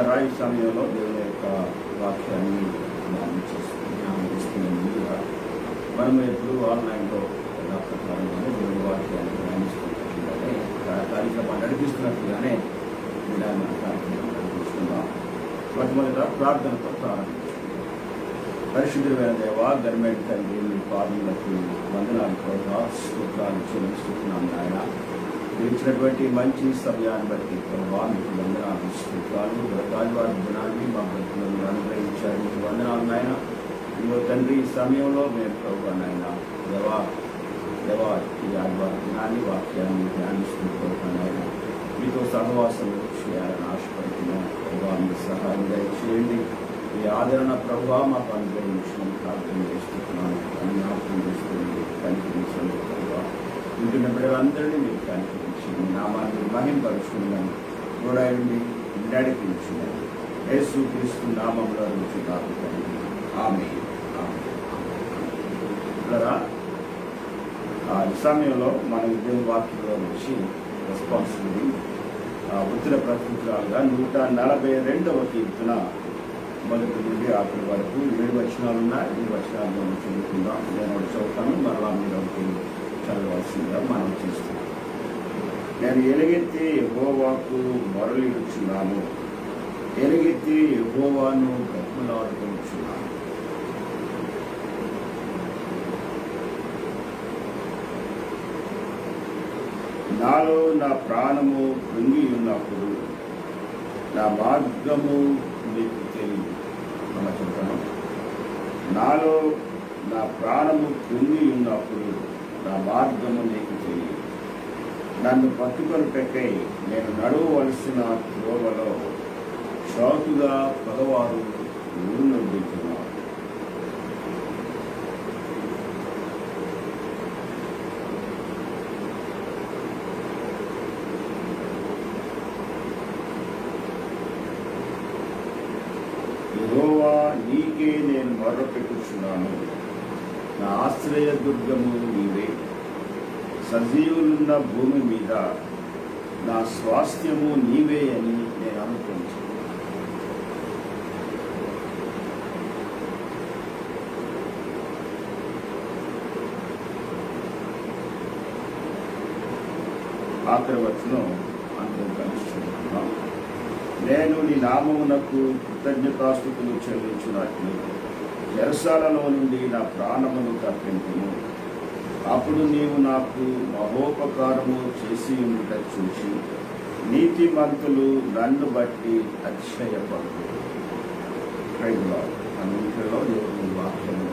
రాయి సమయంలో దేవుని యొక్క వాక్యాన్ని ధ్యానిస్తున్న ముందుగా మనం ఎప్పుడు ఆన్లైన్లో ఎలా ప్రకారంగానే దేవుని వాక్యాన్ని ధ్యానిస్తున్నట్లుగానే కార్యక్రమాన్ని నడిపిస్తున్నట్లుగానే మన కార్యక్రమాన్ని నడిపిస్తున్నాం. మొట్టమొదట ప్రార్థనతో ప్రారంభించాం. పరిశుద్ధమైన దేవ, గవర్నమెంట్ తండ్రి, మీ పాదములకు వందనాలు ప్రభావ స్తోత్రాలు చెల్లిస్తున్నాం. నాయన ఇచ్చినటువంటి మంచి సమయాన్ని బట్టి ప్రభావ మీకు వందనాలు స్తోత్రాలు. ఆదివారం దినాన్ని మా భక్తులను అనుగ్రహించారు, మీకు వందనాలు నాయన. ఇదిగో తండ్రి, ఈ సమయంలో మేము ప్రభావ నాయన దేవా ఈ ఆదివారం దినాన్ని వాక్యాన్ని ధ్యానిస్తూ నాయన మీతో సహవాసం చేయాలని ఆశపడుతున్నాం. ప్రభావ మీ సహాయం దయచేయండి. ఈ ఆదరణ ప్రభావ మాకు అనుగ్రహించడం ప్రార్థన చేస్తున్నాను. జ్ఞాపకం చేస్తుంది కనిపించండి ప్రభావ. ఇంటిన బిడ్డలందరినీ మీరు కనిపించి మీ నామాన్ని మహింపరుచుకున్నాను. తోడైండి, నడిపించున్నాను. యేసు క్రీస్తు నామంలో నుంచి నాకు ఆమేన్. ఈ సమయంలో మనం దేవుని వాక్యంలో నుంచి రెస్పాన్సిబిలిటీ ఉత్తర ప్రతినిధులుగా 142వ కీర్తన మొదటి నుండి ఆఖరి వరకు 7 వచనాలు ఉన్నాయి. 7 వచనాలు మనం చదువుకుందాం. నేను ఒకటి చదువుతాను, మరలా మీరు ఒకటి చదవాల్సిందిగా మనం చేస్తున్నాం. నేను ఎలుగెత్తి యెహోవాకు మొరలిడుచున్నాను, ఎలుగెత్తి యెహోవాను బ్రతిమలాడుకొనుచున్నాను. నాలో నా ప్రాణము కృంగి ఉన్నప్పుడు నా మార్గము నీకు తెలియదు. చెప్తాను. నాలో నా ప్రాణము కృంగి ఉన్నప్పుడు నా మార్గము నీకు తెలియదు. నన్ను పట్టుకొని పెట్టై నేను నడవవలసిన త్రోవలో చౌటుగా పగవారు ఊరునొడ్డుతున్నారు. యెహోవా, నీకే నేను మొర్రపెట్టుచున్నాను. నా ఆశ్రయ దుర్గము నీవే. సజీవులున్న భూమి మీద నా స్వాస్థ్యము నీవే అని నేను అనుకుంటున్నాను. ఆఖరి వచనం అందరం కలుసుకుంటున్నాం. నేను నీ నామమునకు కృతజ్ఞతాస్తుతులు చెల్లించినట్లు చెరసాలలో నుండి నా ప్రాణమును తప్పించుము. అప్పుడు నీవు నాకు మహోపకారము చేసి ఉండుట చూసి నీతిమంతులు నన్ను బట్టి అతిశయపడు. అన్నింటిలో దేవుని వాక్యము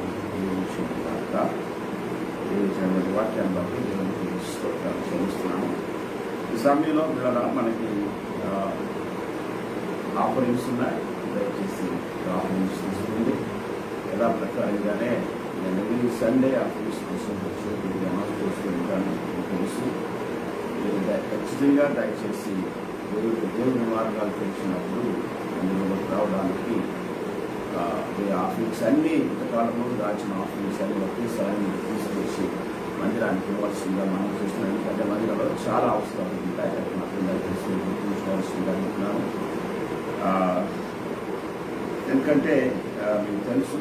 వాక్యాన్ని బట్టి దేవునికి స్తోత్రాలు చెల్లిస్తున్నాను. ఈ సమయంలో పిల్లల మనకి ఆఫరింగ్స్ ఉన్నాయి. దయచేసి ఆఫరింగ్స్ తీసుకుంది. ఎలా ప్రకారంగానే నేను ఎవ్రీ సండే ఆఫరింగ్స్ కోసం వచ్చి అనౌన్స్ చేస్తూ ఉంటాను. తెలుసు ఖచ్చితంగా దయచేసి దేవుని మార్గాలు తెలిసినప్పుడు అందులోకి రావడానికి ఈ ఆఫరింగ్స్ అన్నీ ఇంతకాలంలో దాచిన ఆఫరింగ్స్ అన్ని ఒకేసారి తీసుకొచ్చి మందిరానికి ఇవ్వాల్సిందిగా మనం చూస్తున్నాం. ఎందుకంటే మందిరంలో చాలా అవసరాలు ఉంటాయి. మాత్రం దయచేసి గుర్తుంచుకోవాల్సిందిగా అనుకుంటున్నాను. ఎందుకంటే మీకు తెలుసు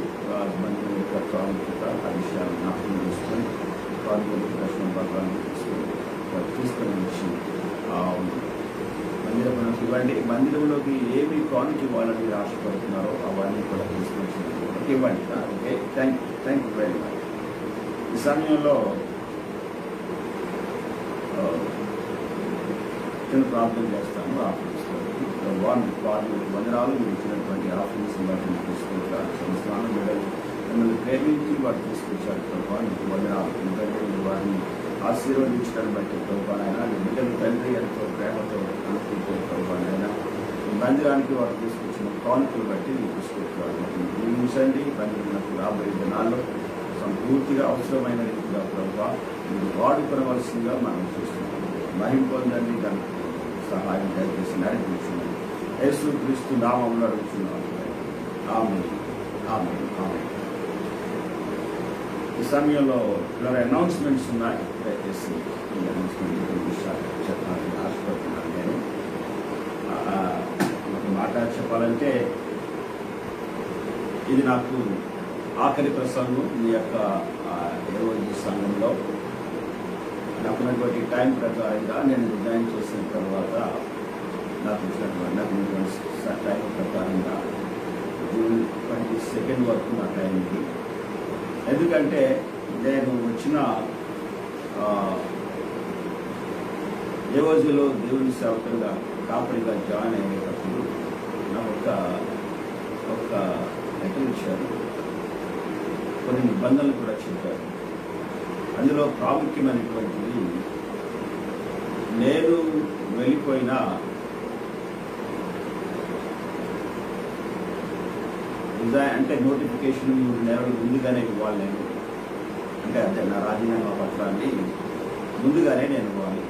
మందిరం యొక్క ప్రాముఖ్యత, ఆ విషయాలు జ్ఞాపకం చేసుకొని ప్రాముఖ్యత దర్శనం భాగాన్ని తీసుకొని వచ్చి మందిరం ఇవ్వండి. మందిరంలోకి ఏమి కానుక ఇవ్వాలని ఆశపడుతున్నారో అవన్నీ కూడా తీసుకొచ్చి ఇవ్వండి. Okay, thank you very much. ఈ సమయంలో చిన్న ప్రార్థన చేస్తాను. ఆఫీస్లో వాళ్ళు వందనాలు మీరు ఇచ్చినటువంటి ఆఫీస్ బట్టి తీసుకుంటారు. సంస్థానం బిడ్డలు మిమ్మల్ని ప్రేమించి వారు తీసుకొచ్చారు. ప్రభావం మీకు వందనాలు. ఎందుకంటే మీరు వారిని ఆశీర్వదించడం బట్టి ప్రభావైనా మీ బిడ్డలు తండ్రి ఎంతో ప్రేమతో అనుకుంటే ప్రభావైనా ఈ మందిరానికి వారు తీసుకొచ్చిన కానుకలు బట్టి మీరు తీసుకొచ్చారు. జీవించండి. మందిరకు రాబోయే దినాల్లో సంపూర్తిగా అవసరమైన రీతిగా ప్రభావ మీరు వాడుకొనవలసిందిగా మనం చూస్తున్నాం. మహిమ పొందండి. దానికి సహాయం దయచేసి నడిపించున్నాం. యేసు క్రీస్తు నామములో అడుగుతున్నాం. ఆమేన్, ఆమేన్, ఆమేన్. ఈ సమయంలో అనౌన్స్మెంట్స్ ఉన్నాయి. దయచేసి ఈ అనౌన్స్మెంట్ విషయాలు చెప్పాలని ఆశపడుతున్నాను. నేను ఒక మాట చెప్పాలని చెప్పాలంటే ఇది నాకు ఆఖరి ప్రసంగం మీ యొక్క ఏరోజీ సంఘంలో నాకున్నటువంటి టైం ప్రకారంగా నేను డిజైన్ చేసిన తర్వాత నాకు టైం ప్రకారంగా జూన్ 22 వరకు నా టైం ఇది. ఎందుకంటే నేను వచ్చిన ఏరోజీలో దేవుని సేవకులుగా కాపరిగా జాయిన్ అయ్యేటప్పుడు నాకు ఒక లెటర్ ఇచ్చారు, కొన్ని నిబంధనలు కూడా చెప్పారు. అందులో ప్రాముఖ్యమైనటువంటిది, నేను వెళ్ళిపోయినా అంటే నోటిఫికేషన్ 3 నెలలు ముందుగానే ఇవ్వాలి. నేను అంటే అదే నా రాజీనామా పత్రాన్ని ముందుగానే నేను ఇవ్వాలి.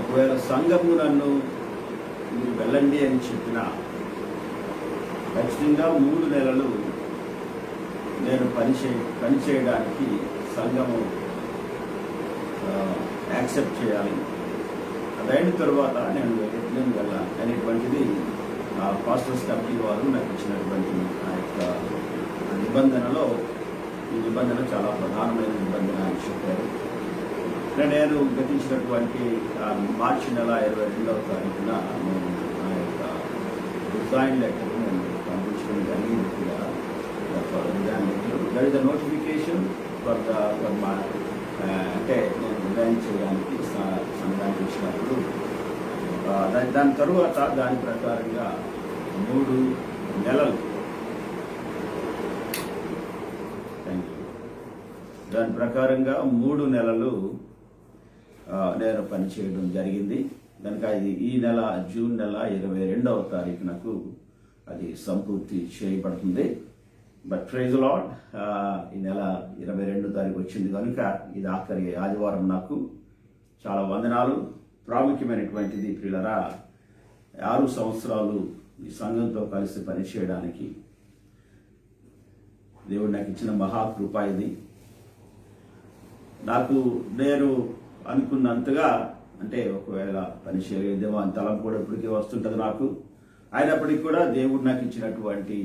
ఒకవేళ సంఘము నన్ను మీరు వెళ్ళండి అని చెప్పినా ఖచ్చితంగా 3 నెలలు నేను పనిచేయడానికి సంఘము యాక్సెప్ట్ చేయాలి. అదైన తర్వాత నేను వెళ్ళాలి అనేటువంటిది పాస్టర్స్ కమిటీ వారు నాకు ఇచ్చినటువంటి ఆ యొక్క నిబంధనలో ఈ నిబంధన చాలా ప్రధానమైన నిబంధన అని చెప్పారు. నేను గతించినటువంటి మార్చి నెల 22వ తారీఖున నేను నా యొక్క రిజైన్ లెటర్ నేను పంపించడం జరిగింది కూడా. That is the notification for మా అంటే నేను రిజైన్ చేయడానికి సంఘానికి ఇచ్చినప్పుడు దాని తరువాత దాని ప్రకారంగా 3 నెలలు దాని ప్రకారంగా 3 నెలలు నేను పనిచేయడం జరిగింది. కనుక ఈ నెల జూన్ నెల 22వ తారీఖునకు అది సంపూర్తి చేయబడుతుంది. బట్ ప్రైజ్ ది లార్డ్, ఈ నెల 22వ తారీఖు వచ్చింది కనుక ఇది ఆఖరి ఆదివారం. నాకు చాలా వందనాలు. ప్రాముఖ్యమైనటువంటిది ప్రియులరా, 6 సంవత్సరాలు ఈ సంఘంతో కలిసి పనిచేయడానికి దేవుడు నాకు ఇచ్చిన మహాకృప ఇది. నేను అనుకున్నంతగా అంటే ఒకవేళ పని చేయలేదేమో అని తలం కూడా ఇప్పటికీ వస్తుంటుంది నాకు. అయినప్పటికీ కూడా దేవుడు నాకు ఇచ్చినటువంటి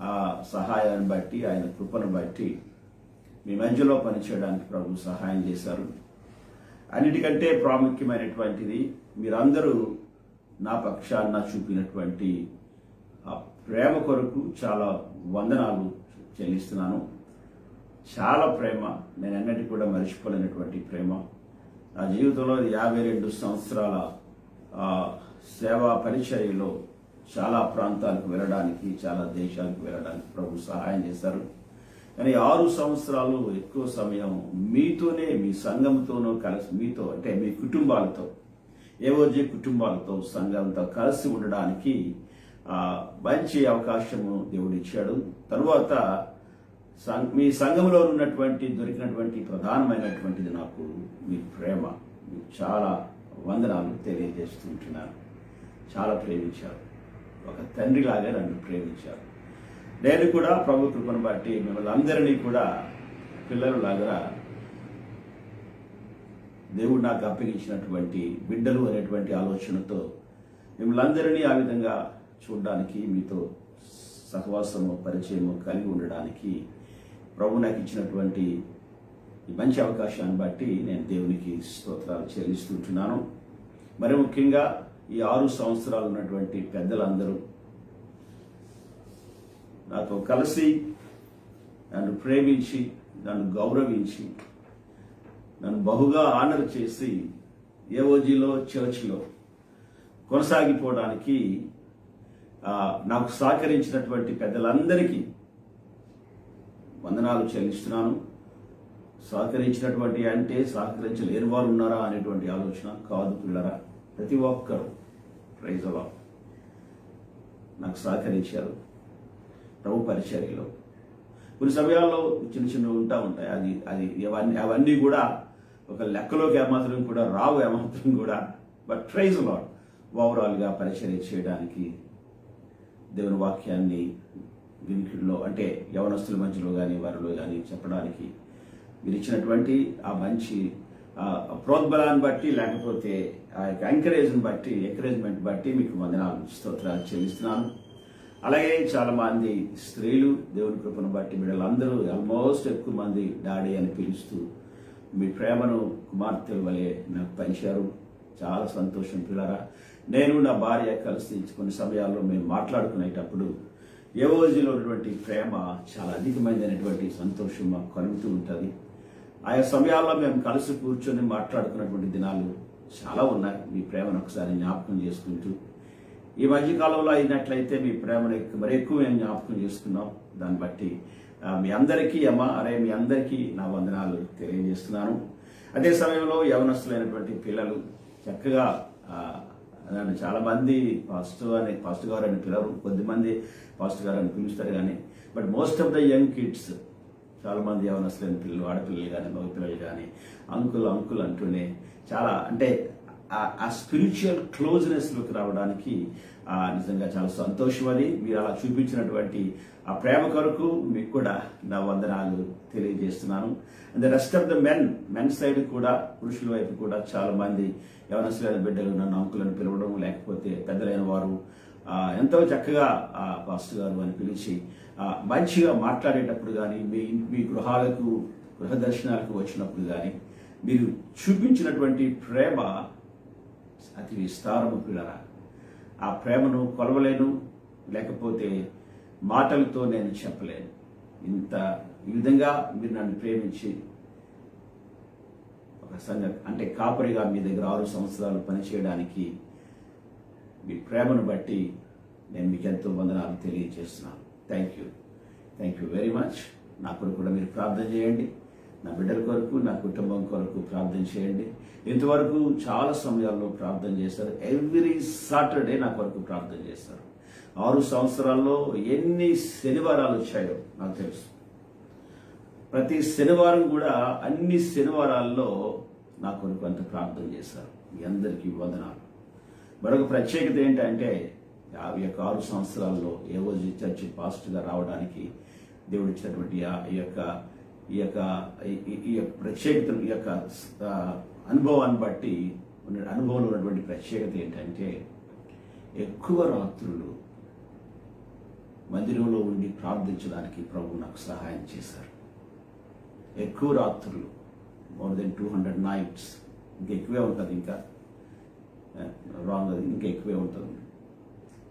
ఆ సహాయాన్ని బట్టి, ఆయన కృపను బట్టి మీ మధ్యలో పనిచేయడానికి ప్రభు సహాయం చేశారు. అన్నిటికంటే ప్రాముఖ్యమైనటువంటిది, మీరందరూ నా పక్షాన చూపినటువంటి ఆ ప్రేమ కొరకు చాలా వందనాలు చెల్లిస్తున్నాను. చాలా ప్రేమ, నేను ఎన్నటికీ కూడా మర్చిపోలేనటువంటి ప్రేమ. నా జీవితంలో 52 సంవత్సరాల సేవా పరిచర్యలో చాలా ప్రాంతాలకు వెళ్ళడానికి, చాలా దేశాలకు వెళ్ళడానికి ప్రభు సహాయం చేశారు. కానీ 6 సంవత్సరాలు ఎక్కువ సమయం మీతోనే, మీ సంఘంతోనూ కలిసి, మీతో అంటే మీ కుటుంబాలతో, ఏవోజీ కుటుంబాలతో, సంఘంతో కలిసి ఉండడానికి మంచి అవకాశము దేవుడు ఇచ్చాడు. తరువాత మీ సంఘంలో దొరికినటువంటి ప్రధానమైనటువంటిది నాకు మీ ప్రేమ. చాలా వందనాలు తెలియజేస్తుంటున్నాను. చాలా ప్రేమించారు, ఒక తండ్రిలాగా నన్ను ప్రేమించారు. నేను కూడా ప్రభు కృపను బట్టి మిమ్మల్ని అందరినీ కూడా పిల్లలలాగా దేవుడు నాకు అప్పగించినటువంటి బిడ్డలు అనేటువంటి ఆలోచనతో మిమ్మల్ని అందరినీ ఆ విధంగా చూడడానికి, మీతో సహవాసము, పరిచయము కలిగి ఉండడానికి ప్రభు నాకు ఇచ్చినటువంటి ఈ మంచి అవకాశాన్ని బట్టి నేను దేవునికి స్తోత్రాలు చెల్లిస్తుంటున్నాను. మరి ముఖ్యంగా ఈ 6 సంవత్సరాలు ఉన్నటువంటి పెద్దలందరూ నాతో కలిసి నన్ను ప్రేమించి, నన్ను గౌరవించి, నన్ను బహుగా ఆనర్ చేసి ఏఓజీలో, చర్చ్లో కొనసాగిపోవడానికి నాకు సహకరించినటువంటి పెద్దలందరికీ వందనాలు చెల్లిస్తున్నాను. సహకరించినటువంటి అంటే సహకరించలేని వారు ఉన్నారా అనేటువంటి ఆలోచన కాదు పిల్లరా. ప్రతి ఒక్కరు ప్రైజ్ ది లార్డ్ నాకు సహకరించారు ప్రభు పరిచర్యలో. కొన్ని సమయాల్లో చిన్న ఉంటాయి. అది అవన్నీ కూడా ఒక లెక్కలోకి ఏమాత్రం కూడా రావు, ఏమాత్రం కూడా. బట్ ప్రైజ్ ది లార్డ్, ఓవరాల్గా పరిచర్య చేయడానికి, దేవుని వాక్యాన్ని వినికిడిలో అంటే యవనస్తుల మధ్యలో కానీ వారిలో కానీ చెప్పడానికి మీరు ఇచ్చినటువంటి ఆ మంచి ప్రోద్బలాన్ని బట్టి లేకపోతే ఆ యొక్క ఎంకరేజ్మెంట్ బట్టి మీకు వందనాలు స్తోత్రాలు చెల్లిస్తున్నాను. అలాగే చాలా మంది స్త్రీలు దేవుని కృపను బట్టి బిడ్డలందరూ ఆల్మోస్ట్ ఎక్కువ మంది డాడీ అని పిలుస్తూ మీ ప్రేమను కుమార్తెల వలె నాకు పంచారు. చాలా సంతోషం పిల్లరా. నేను నా భార్య కలిసి కొన్ని సమయాల్లో మేము మాట్లాడుకునేటప్పుడు యోజీలో ఉన్నటువంటి ప్రేమ చాలా అధికమైనటువంటి సంతోషం మాకు కలుగుతూ ఉంటుంది. ఆయా సమయాల్లో మేము కలిసి కూర్చొని మాట్లాడుకున్నటువంటి దినాలు చాలా ఉన్నాయి. మీ ప్రేమను ఒకసారి జ్ఞాపకం చేసుకుంటూ ఈ మధ్యకాలంలో అయినట్లయితే మీ ప్రేమను మరి ఎక్కువ మేము జ్ఞాపకం చేసుకున్నాం. దాన్ని బట్టి మీ అందరికీ మీ అందరికీ నా వందనాలు తెలియజేస్తున్నాను. అదే సమయంలో యవనస్తులైనటువంటి పిల్లలు చక్కగా నన్ను చాలా మంది పాస్టర్ గారు అని పిలవరు, కొద్దిమంది పాస్టర్ గారు అని పిలుస్తారు. కానీ but most of the young kids చాలా మంది యవనస్తులైన పిల్లలు, ఆడపిల్లలు కానీ మగ పిల్లలు కానీ అంకుల్ అంటూనే చాలా అంటే ఆ స్పిరిచువల్ క్లోజ్నెస్లోకి రావడానికి నిజంగా చాలా సంతోషం. అది మీరు అలా చూపించినటువంటి ఆ ప్రేమ కొరకు మీకు కూడా నా వందనాలు తెలియజేస్తున్నాను. And the rest of the men side కూడా, పురుషుల వైపు కూడా చాలా మంది యవనస్తులైన బిడ్డలు నన్ను అంకులను పిలవడం, లేకపోతే పెద్దలైన వారు ఎంతో చక్కగా పాస్టర్ గారు అని పిలిచి మంచిగా మాట్లాడేటప్పుడు కానీ, మీ గృహ దర్శనాలకు వచ్చినప్పుడు కానీ మీరు చూపించినటువంటి ప్రేమ అతి విస్తారము పిల్లరా. ఆ ప్రేమను కొలవలేను, లేకపోతే మాటలతో నేను చెప్పలేను. ఈ విధంగా మీరు నన్ను ప్రేమించి ఒక అంటే కాపరిగా మీ దగ్గర 6 సంవత్సరాలు పనిచేయడానికి మీ ప్రేమను బట్టి నేను మీకు ఎంతో వందనాలు తెలియజేస్తున్నాను. Thank you very much. నా కొరకు కూడా మీరు ప్రార్థన చేయండి. నా బిడ్డల కొరకు, నా కుటుంబం కొరకు ప్రార్థన చేయండి. ఇంతవరకు చాలా సమయాల్లో ప్రార్థన చేశారు. ఎవ్రీ సాటర్డే నా కొరకు ప్రార్థన చేశారు. 6 సంవత్సరాల్లో ఎన్ని శనివారాలు వచ్చాయో నాకు తెలుసు. ప్రతి శనివారం కూడా అన్ని శనివారాల్లో నా కొరకు అంత ప్రార్థన చేశారు. మీ అందరికీ వందనాలు. మరొక ప్రత్యేకత ఏంటంటే ఈ యొక్క 6 సంవత్సరాల్లో ఏవోజీ చర్చి పాస్టర్గా రావడానికి దేవుడు ఇచ్చినటువంటి ఈ యొక్క ప్రత్యేకతను, ఈ యొక్క అనుభవాన్ని బట్టి అనుభవంలో ఉన్నటువంటి ప్రత్యేకత ఏంటంటే ఎక్కువ రాత్రులు మందిరంలో ఉండి ప్రార్థించడానికి ప్రభు నాకు సహాయం చేశారు. ఎక్కువ రాత్రులు, మోర్ దెన్ 200 నైట్స్, ఇంకా ఎక్కువే ఉంటుంది, ఇంకా రాంగ్, అది ఇంకా ఎక్కువే ఉంటుంది.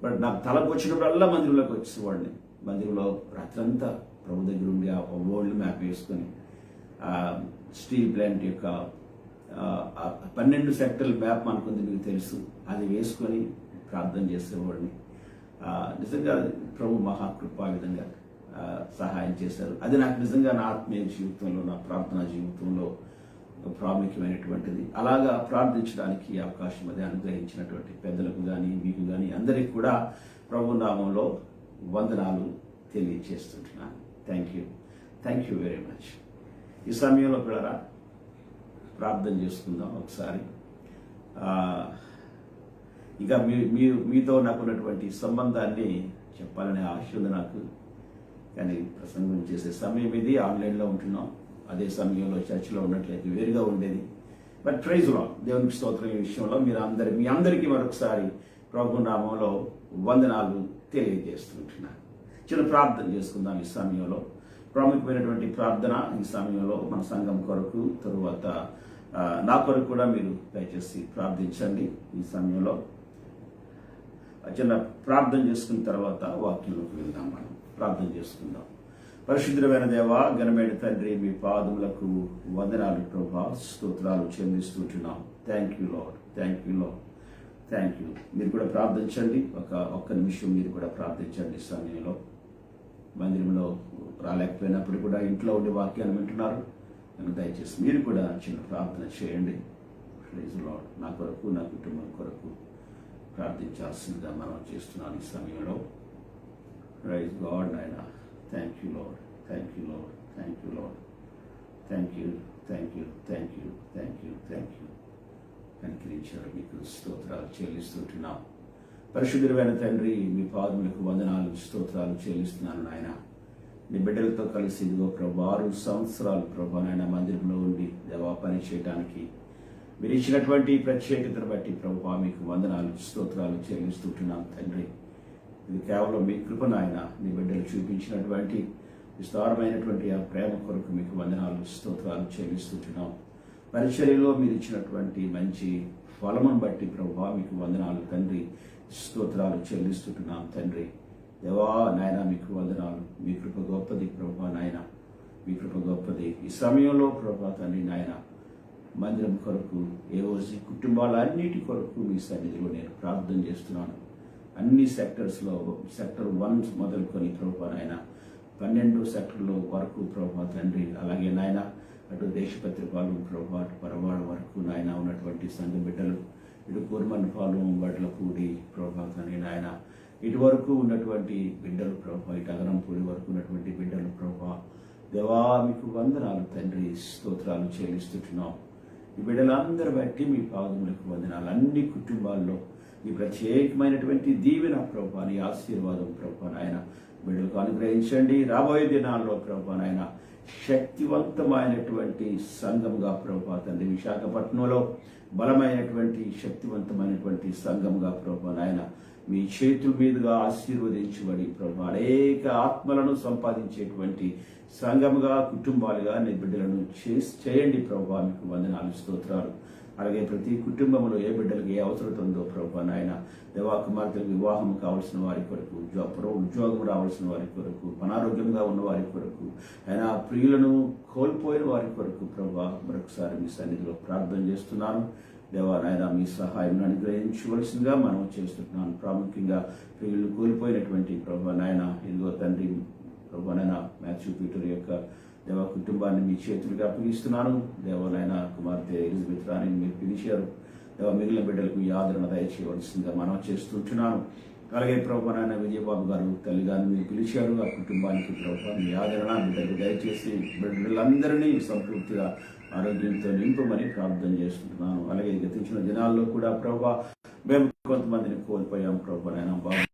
బట్ నాకు తలకు వచ్చినప్పుడల్లా మందిరంలోకి వచ్చేవాడిని. మందిరంలో రాత్రంతా ప్రభు దగ్గర ఉండి ఆ వరల్డ్ మ్యాప్ వేసుకొని, స్టీల్ ప్లాంట్ యొక్క 12 సెక్టర్ల మ్యాప్ మనకుంది, మీకు తెలుసు, అది వేసుకొని ప్రార్థన చేసేవాడిని. నిజంగా ప్రభు మహాకృప విధంగా సహాయం చేశారు. అది నాకు నిజంగా నా ఆత్మీయ జీవితంలో, నా ప్రార్థనా జీవితంలో ప్రాముఖ్యమైనటువంటిది. అలాగా ప్రార్థించడానికి అవకాశం అది అనుగ్రహించినటువంటి పెద్దలకు కానీ, మీకు కానీ అందరికీ కూడా ప్రభు నామంలో వందనాలు తెలియజేస్తుంటున్నాను. Thank you very much. ఈ సమయంలో పిల్లరా ప్రార్థన చేసుకుందాం ఒకసారి. ఇంకా మీతో నాకున్నటువంటి సంబంధాన్ని చెప్పాలనే ఆశ ఉంది నాకు. కానీ ప్రసంగం చేసే సమయం ఇది, ఆన్లైన్లో ఉంటున్నాం. అదే సమయంలో చర్చిలో ఉన్నట్లయితే వేరుగా ఉండేది. బట్ ప్రైజ్ లార్డ్, దేవునికి స్తోత్రం. ఈ విషయంలో మీ అందరికీ మరొకసారి ప్రభు నామంలో వందనాలు తెలియజేస్తుంటున్నాను. చిన్న ప్రార్థన చేసుకుందాం ఈ సమయంలో. ప్రాముఖ్యమైనటువంటి ప్రార్థన ఈ సమయంలో మన సంఘం కొరకు, తరువాత నా కొరకు కూడా మీరు దయచేసి ప్రార్థించండి. ఈ సమయంలో చిన్న ప్రార్థన చేసుకున్న తర్వాత వాక్యంలోకి వెళ్దాం. మనం ప్రార్థన చేసుకుందాం. పరిశుద్ధమైన దేవా, ఘనమైన తండ్రి, మీ పాదములకు వందనాలు ప్రభా, స్తోత్రాలు చెల్లిస్తుంటున్నాం. Thank you lord. మీరు కూడా ప్రార్థించండి. ఒక్క నిమిషం మీరు కూడా ప్రార్థించండి. సమయంలో మందిరంలో రాలేకపోయినప్పుడు కూడా ఇంట్లో ఉండే వాక్యాన్ని వింటున్నారు, దయచేసి మీరు కూడా చిన్న ప్రార్థన చేయండి. Praise lord. నా కొరకు, నా కుటుంబం కొరకు ప్రార్థించాల్సిందిగా మనం చేస్తున్నాను ఈ సమయంలో. ప్రైజ్ గాడ్ నాయనా. Thank you Lord. కనికరించారు, మీకు స్తోత్రాలు చెల్లిస్తుంటున్నాం. పరిశుద్ధమైన తండ్రి, మీ పాదములకు వందనాలు, స్తోత్రాలు చెల్లిస్తున్నాను నాయన. నీ బిడ్డలతో కలిసి ఇదిగో ప్రభు 6 సంవత్సరాలు ప్రభు నాయన మందిరంలో ఉండి దేవా పని చేయడానికి మీరు ఇచ్చినటువంటి ప్రత్యేకతను బట్టి ప్రభు మీకు వందనాలు స్తోత్రాలు చెల్లిస్తుంటున్నాం తండ్రి. ఇది కేవలం మీ కృప నాయన, నీ బిడ్డలు చూపించినటువంటి విస్తారమైనటువంటి ఆ ప్రేమ కొరకు మీకు వందనాలు స్తోత్రాలు చెల్లిస్తుంటున్నాం. పరిచర్యలో మీరు ఇచ్చినటువంటి మంచి ఫలమును బట్టి ప్రభు మీకు వందనాలు తండ్రి, స్తోత్రాలు చెల్లిస్తుంటున్నాం తండ్రి. దేవా నాయన మీకు వందనాలు. మీ కృప గొప్పది ప్రభు నాయన, మీ కృప గొప్పది. ఈ సమయంలో ప్రభు తండ్రి నాయన మందిరం కొరకు ఏఓసి కుటుంబాలన్నిటి కొరకు మీ సన్నిధిలో నేను ప్రార్థన చేస్తున్నాను. అన్ని సెక్టర్స్లో సెక్టర్ 1 మొదలుకొని ప్రభు నాయన 12 సెక్టర్లో వరకు ప్రభు తండ్రి, అలాగే నాయన అటు దేశపత్రిపాలెం ప్రభు అటు పరవాడ వరకు నాయన ఉన్నటువంటి సంఘ బిడ్డలు, ఇటు కూర్మన్పాలెం వడ్లపూడి ప్రభు తండ్రి నాయన ఇటు వరకు ఉన్నటువంటి బిడ్డలు ప్రభు, ఇటు అగరంపూడి వరకు ఉన్నటువంటి బిడ్డలు ప్రభు దేవా మీకు వందనాలు తండ్రి, స్తోత్రాలు చెల్లిస్తున్నాం. ఈ బిడ్డలందరూ బట్టి మీ పాదములకు వందనాలు. అన్ని కుటుంబాల్లో ఈ ప్రత్యేకమైనటువంటి దీవెన ప్రభు, నీ ఆశీర్వాదం ప్రభు నాయన బిడ్డలకు అనుగ్రహించండి. రాబోయే దినాల్లో ప్రభు నాయన శక్తివంతమైనటువంటి సంఘంగా ప్రభు తండ్రి, విశాఖపట్నంలో బలమైనటువంటి శక్తివంతమైనటువంటి సంఘంగా ప్రభు నాయన మీ చేతుల మీదుగా ఆశీర్వదించబడి ప్రభు అనేక ఆత్మలను సంపాదించేటువంటి సంఘముగా, కుటుంబాలుగా నీ బిడ్డలను చేయండి ప్రభు. మీకు వందనాలు స్తోత్రాలు. అలాగే ప్రతి కుటుంబంలో ఏ బిడ్డలకు ఏ అవసరం ఉందో ప్రభు నాయన దేవా కుమార్తెలకు వివాహం కావాల్సిన వారి కొరకు, ఉద్యోగం రావాల్సిన వారి కొరకు, అనారోగ్యంగా ఉన్న వారి కొరకు, అయినా ప్రియులను కోల్పోయిన వారి కొరకు ప్రభు మరొకసారి మీ సన్నిధిలో ప్రార్థన చేస్తున్నాను. దేవా నాయన మీ సహాయం అనుగ్రహించవలసిందిగా మనం చేస్తున్నాను. ప్రాముఖ్యంగా ప్రియులు కోల్పోయినటువంటి ప్రభు నాయన ఇదిగో తండ్రి ప్రభు నాయన మాథ్యూ పీటర్ యొక్క దేవ కుటుంబాన్ని మీ చేతులుగా అప్పగిస్తున్నాను. దేవనైనా కుమార్తె ఎలిజబెత్ రాణి మీరు పిలిచారు. దేవ మిగిలిన బిడ్డలకు ఈ ఆదరణ దయచేయవలసిందిగా మనం చేస్తుంటున్నాను. అలాగే ప్రభు నాయన విజయబాబు గారు తల్లి గారిని మీరు పిలిచారు. ఆ కుటుంబానికి ప్రభు మీ ఆదరణ బిడ్డలకు దయచేసి బిడ్డలందరినీ సంపూర్తిగా ఆరోగ్యంతో నింపమని ప్రార్థన చేస్తుంటున్నాను. అలాగే గతించిన దినాల్లో కూడా ప్రభు మేము కొంతమందిని కోల్పోయాం ప్రభు నాయన బాబు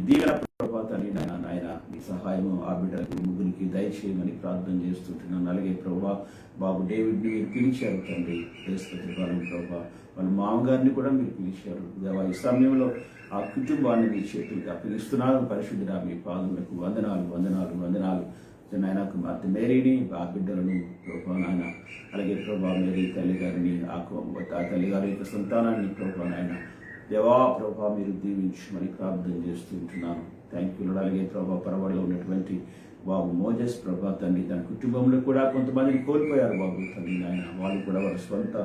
దీవెన ప్రభాతాన్ని నాయన మీ సహాయము ఆ బిడ్డలకు ముగ్గురికి దయచేయమని ప్రార్థన చేస్తుంటున్నాను. అలాగే ప్రభా బాబు డేవిడ్ని మీరు పిలిచారు తండ్రి, దేశపత్రిపాలెం ప్రభా వాళ్ళ మామగారిని కూడా మీరు పిలిచారు. దేవా ఈ సమయంలో ఆ కుటుంబాన్ని మీ చేతులకు అప్పగిస్తున్నాను. పరిశుద్ధుడా మీ పాదములకు వందనాలు వందనాలు వందనాలు. నాయన కుమార్తె మేరీని ఆ బిడ్డలను ప్రభా నాయన, అలాగే ప్రభా మేరీ తల్లి గారిని ఆ తల్లి గారి యొక్క సంతానాన్ని ప్రభా నాయన దేవా ప్రభా మీరు దీవించమని ప్రార్థన చేస్తూ ఉంటున్నాను. Thank you. అలాగే ప్రభా పరవాడలో ఉన్నటువంటి బాబు మోజెస్ ప్రభా తండ్రి, తన కుటుంబంలో కూడా కొంతమందిని కోల్పోయారు బాబు తండ్రి నాయన. వాళ్ళు కూడా వారి స్వంత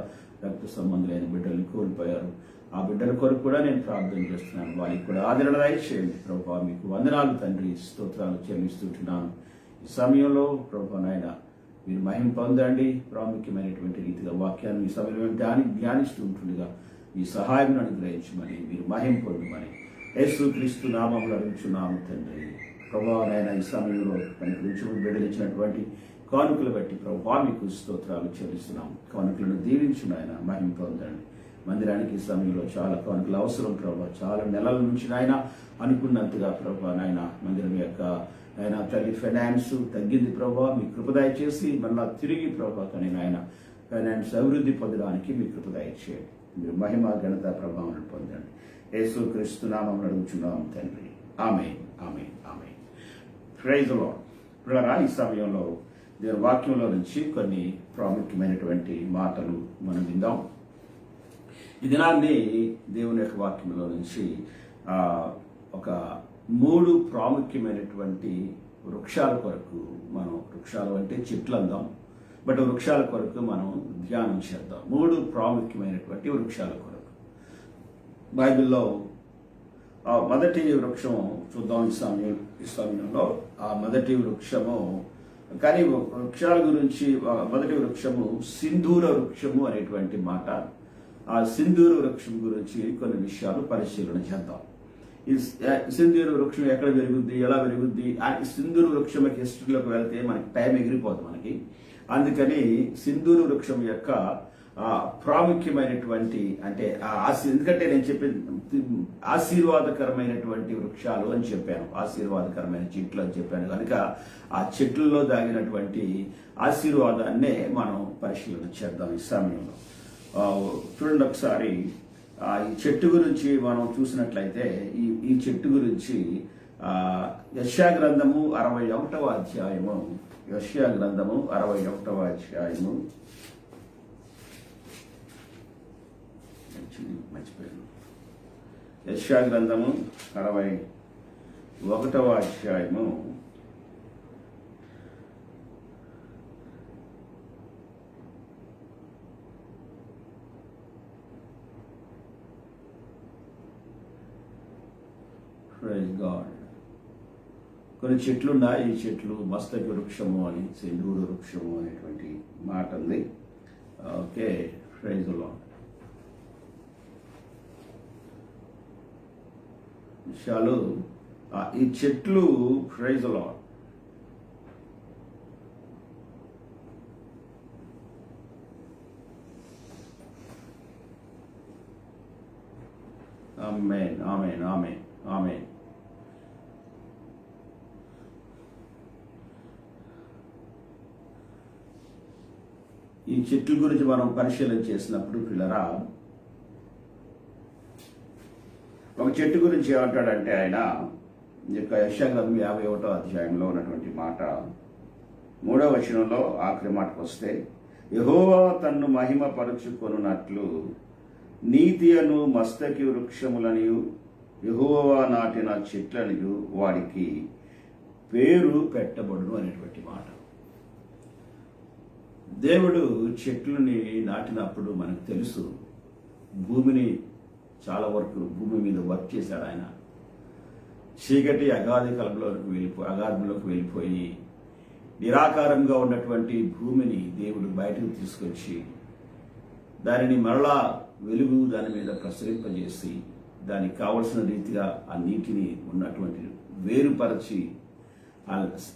రక్త సంబంధులైన బిడ్డల్ని కోల్పోయారు. ఆ బిడ్డల కొరకు కూడా నేను ప్రార్థన చేస్తున్నాను. వారికి కూడా ఆదరణ దయచేయండి ప్రభా. మీకు వందనాలు తండ్రి, స్తోత్రాలు చెల్లిస్తుంటున్నాను. ఈ సమయంలో ప్రభా నాయన మీరు మహిమ పొందండి. ప్రాముఖ్యమైనటువంటి రీతిగా వాక్యాన్ని ఈ సమయంలో ధ్యానిస్తూ ఉంటుండగా ఈ సహాయం అనుగ్రహించమని మీరు మహిమ పొందమని యేసుక్రీస్తు నామములో అడుగుచున్నాము తండ్రి. ప్రభా నాయన ఈ సమయంలో మనకు రుచి బిడ్డలిచ్చినటువంటి కానుకలు బట్టి ప్రభా మీకు స్తోత్రాలు చెల్లిస్తున్నాము. కానుకలను దీవించిన ఆయన మహిమ పొందండి. మందిరానికి ఈ సమయంలో చాలా కానుకలు అవసరం ప్రభా. చాలా నెలల నుంచి నాయన అనుకున్నంతగా ప్రభా నాయన మందిరం యొక్క ఆయన తల్లి ఫైనాన్స్ తగ్గింది ప్రభా. మీ కృపదయ చేసి మళ్ళా తిరిగి ప్రభా కానీ నాయన ఫైనాన్స్ అభివృద్ధి పొందడానికి మీ కృపదయ చేయండి. మీరు మహిమ ఘనత ప్రభావం పొందండి. యేసుక్రీస్తు నామములో అడుగుచున్నాము తండ్రి. ఆమేన్ ఆమేన్ ఆమేన్. Praise the Lord. ప్రియరా ఈ సమయంలో దేవుని వాక్యంలో నుంచి కొన్ని ప్రాముఖ్యమైనటువంటి మాటలు మనం విందాం. ఈ దినాన్ని దేవుని యొక్క వాక్యంలో నుంచి ఒక 3 ప్రాముఖ్యమైనటువంటి వృక్షాల కొరకు మనం, వృక్షాలు అంటే చెట్లు అందాం, బట్ వృక్షాల కొరకు మనం ధ్యానం చేద్దాం. 3 ప్రాముఖ్యమైనటువంటి వృక్షాల కొరకు బైబిల్లో మొదటి వృక్షం చూద్దాం ఈ సమయంలో. ఆ మొదటి వృక్షము, కానీ వృక్షాల గురించి మొదటి వృక్షము సింధూర వృక్షము అనేటువంటి మాట. ఆ సింధూర వృక్షం గురించి కొన్ని విషయాలు పరిశీలన చేద్దాం. ఈ సింధూర వృక్షం ఎక్కడ పెరుగుద్ది, ఎలా పెరుగుద్ది, ఆ సింధూర వృక్షం హిస్టరీలోకి వెళ్తే మనకి టైం ఎగిరిపోతుంది మనకి. అందుకని సింధూరు వృక్షం యొక్క ప్రాముఖ్యమైనటువంటి అంటే ఎందుకంటే నేను చెప్పేది ఆశీర్వాదకరమైనటువంటి వృక్షాలు అని చెప్పాను, ఆశీర్వాదకరమైన చెట్లు అని చెప్పాను కనుక ఆ చెట్లలో దాగినటువంటి ఆశీర్వాదాన్నే మనం పరిశీలన చేద్దాం ఈ సమయంలో. చూడండి ఒకసారి ఈ చెట్టు గురించి మనం చూసినట్లయితే ఈ చెట్టు గురించి యెషయా గ్రంథము 61వ అధ్యాయము, యెషయా గ్రంథము 61వ అధ్యాయము, మర్చిపోయాను, యెషయా గ్రంథము 61వ అధ్యాయము 'God' కొన్ని చెట్లున్నాయి. ఈ చెట్లు మస్తక వృక్షము అని, సింధూర వృక్షము అనేటువంటి మాట ఉంది. Okay, praise the lord. విషయాలు ఈ చెట్లు, ప్రైజ్ ది లార్డ్, ఆమేన్ ఆమేన్ ఆమేన్ ఆమేన్. ఈ చెట్ల గురించి మనం పరిశీలన చేసినప్పుడు పిల్లరా, ఒక చెట్టు గురించి ఏమంటాడంటే ఆయన యొక్క యెషయా గ్రంథం 51వ అధ్యాయంలో ఉన్నటువంటి మాట 3వ వచనంలో ఆఖరి మాటకు వస్తే, యెహోవా తన్ను మహిమపరచుకొనున్నట్లు నీతి అను మస్తకి వృక్షములనియు యెహోవా నాటిన చెట్లనియు వాడికి పేరు పెట్టబడును అనేటువంటి మాట. దేవుడు చెట్లని నాటినప్పుడు మనకు తెలుసు, భూమిని చాలా వరకు భూమి మీద వర్క్ చేశాడు ఆయన. చీకటి అగాధంలోకి వెళ్ళిపోయి నిరాకారంగా ఉన్నటువంటి భూమిని దేవుడు బయటకు తీసుకొచ్చి దానిని మరలా వెలుగు దాని మీద ప్రసరింపజేసి దానికి కావలసిన రీతిగా ఆ నీటిని ఉన్నటువంటి వేరుపరచి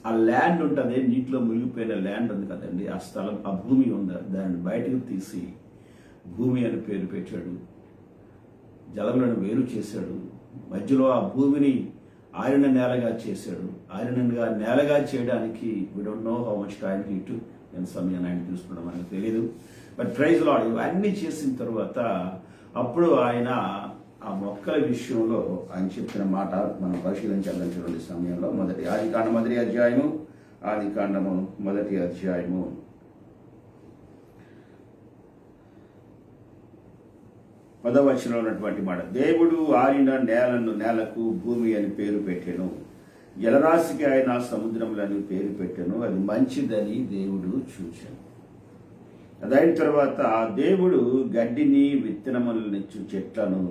ఆ ల్యాండ్ ఉంటుంది, నీటిలో మునిగిపోయిన ల్యాండ్ ఉంది కదండి, ఆ స్థలం, ఆ భూమి ఉంది, దాన్ని బయటకు తీసి భూమి అని పేరు పెట్టాడు. జలములను వేరు చేశాడు. మధ్యలో ఆ భూమిని ఆరిన నేలగా చేశాడు. ఆరినగా నేలగా చేయడానికి we don't know how much time to ఎంత సమయాన్ని ఆయన చూసుకోవడం మనకు తెలియదు. బట్ ప్రైజ్ లార్డ్, ఇవన్నీ చేసిన తర్వాత అప్పుడు ఆయన ఆ మొక్కల విషయంలో ఆయన చెప్పిన మాట మనం పరిశీలించాలని చూడండి సమయంలో. ఆదికాండము 1వ అధ్యాయము 10వ వచనంలో ఉన్నటువంటి మాట, దేవుడు ఆరిన నేలకు భూమి అని పేరు పెట్టెను, జలరాశికి ఆయన సముద్రములని పేరు పెట్టెను, అది మంచిదని దేవుడు చూచాను. అదైన తర్వాత దేవుడు గడ్డిని విత్తనములనిచ్చు చెట్లను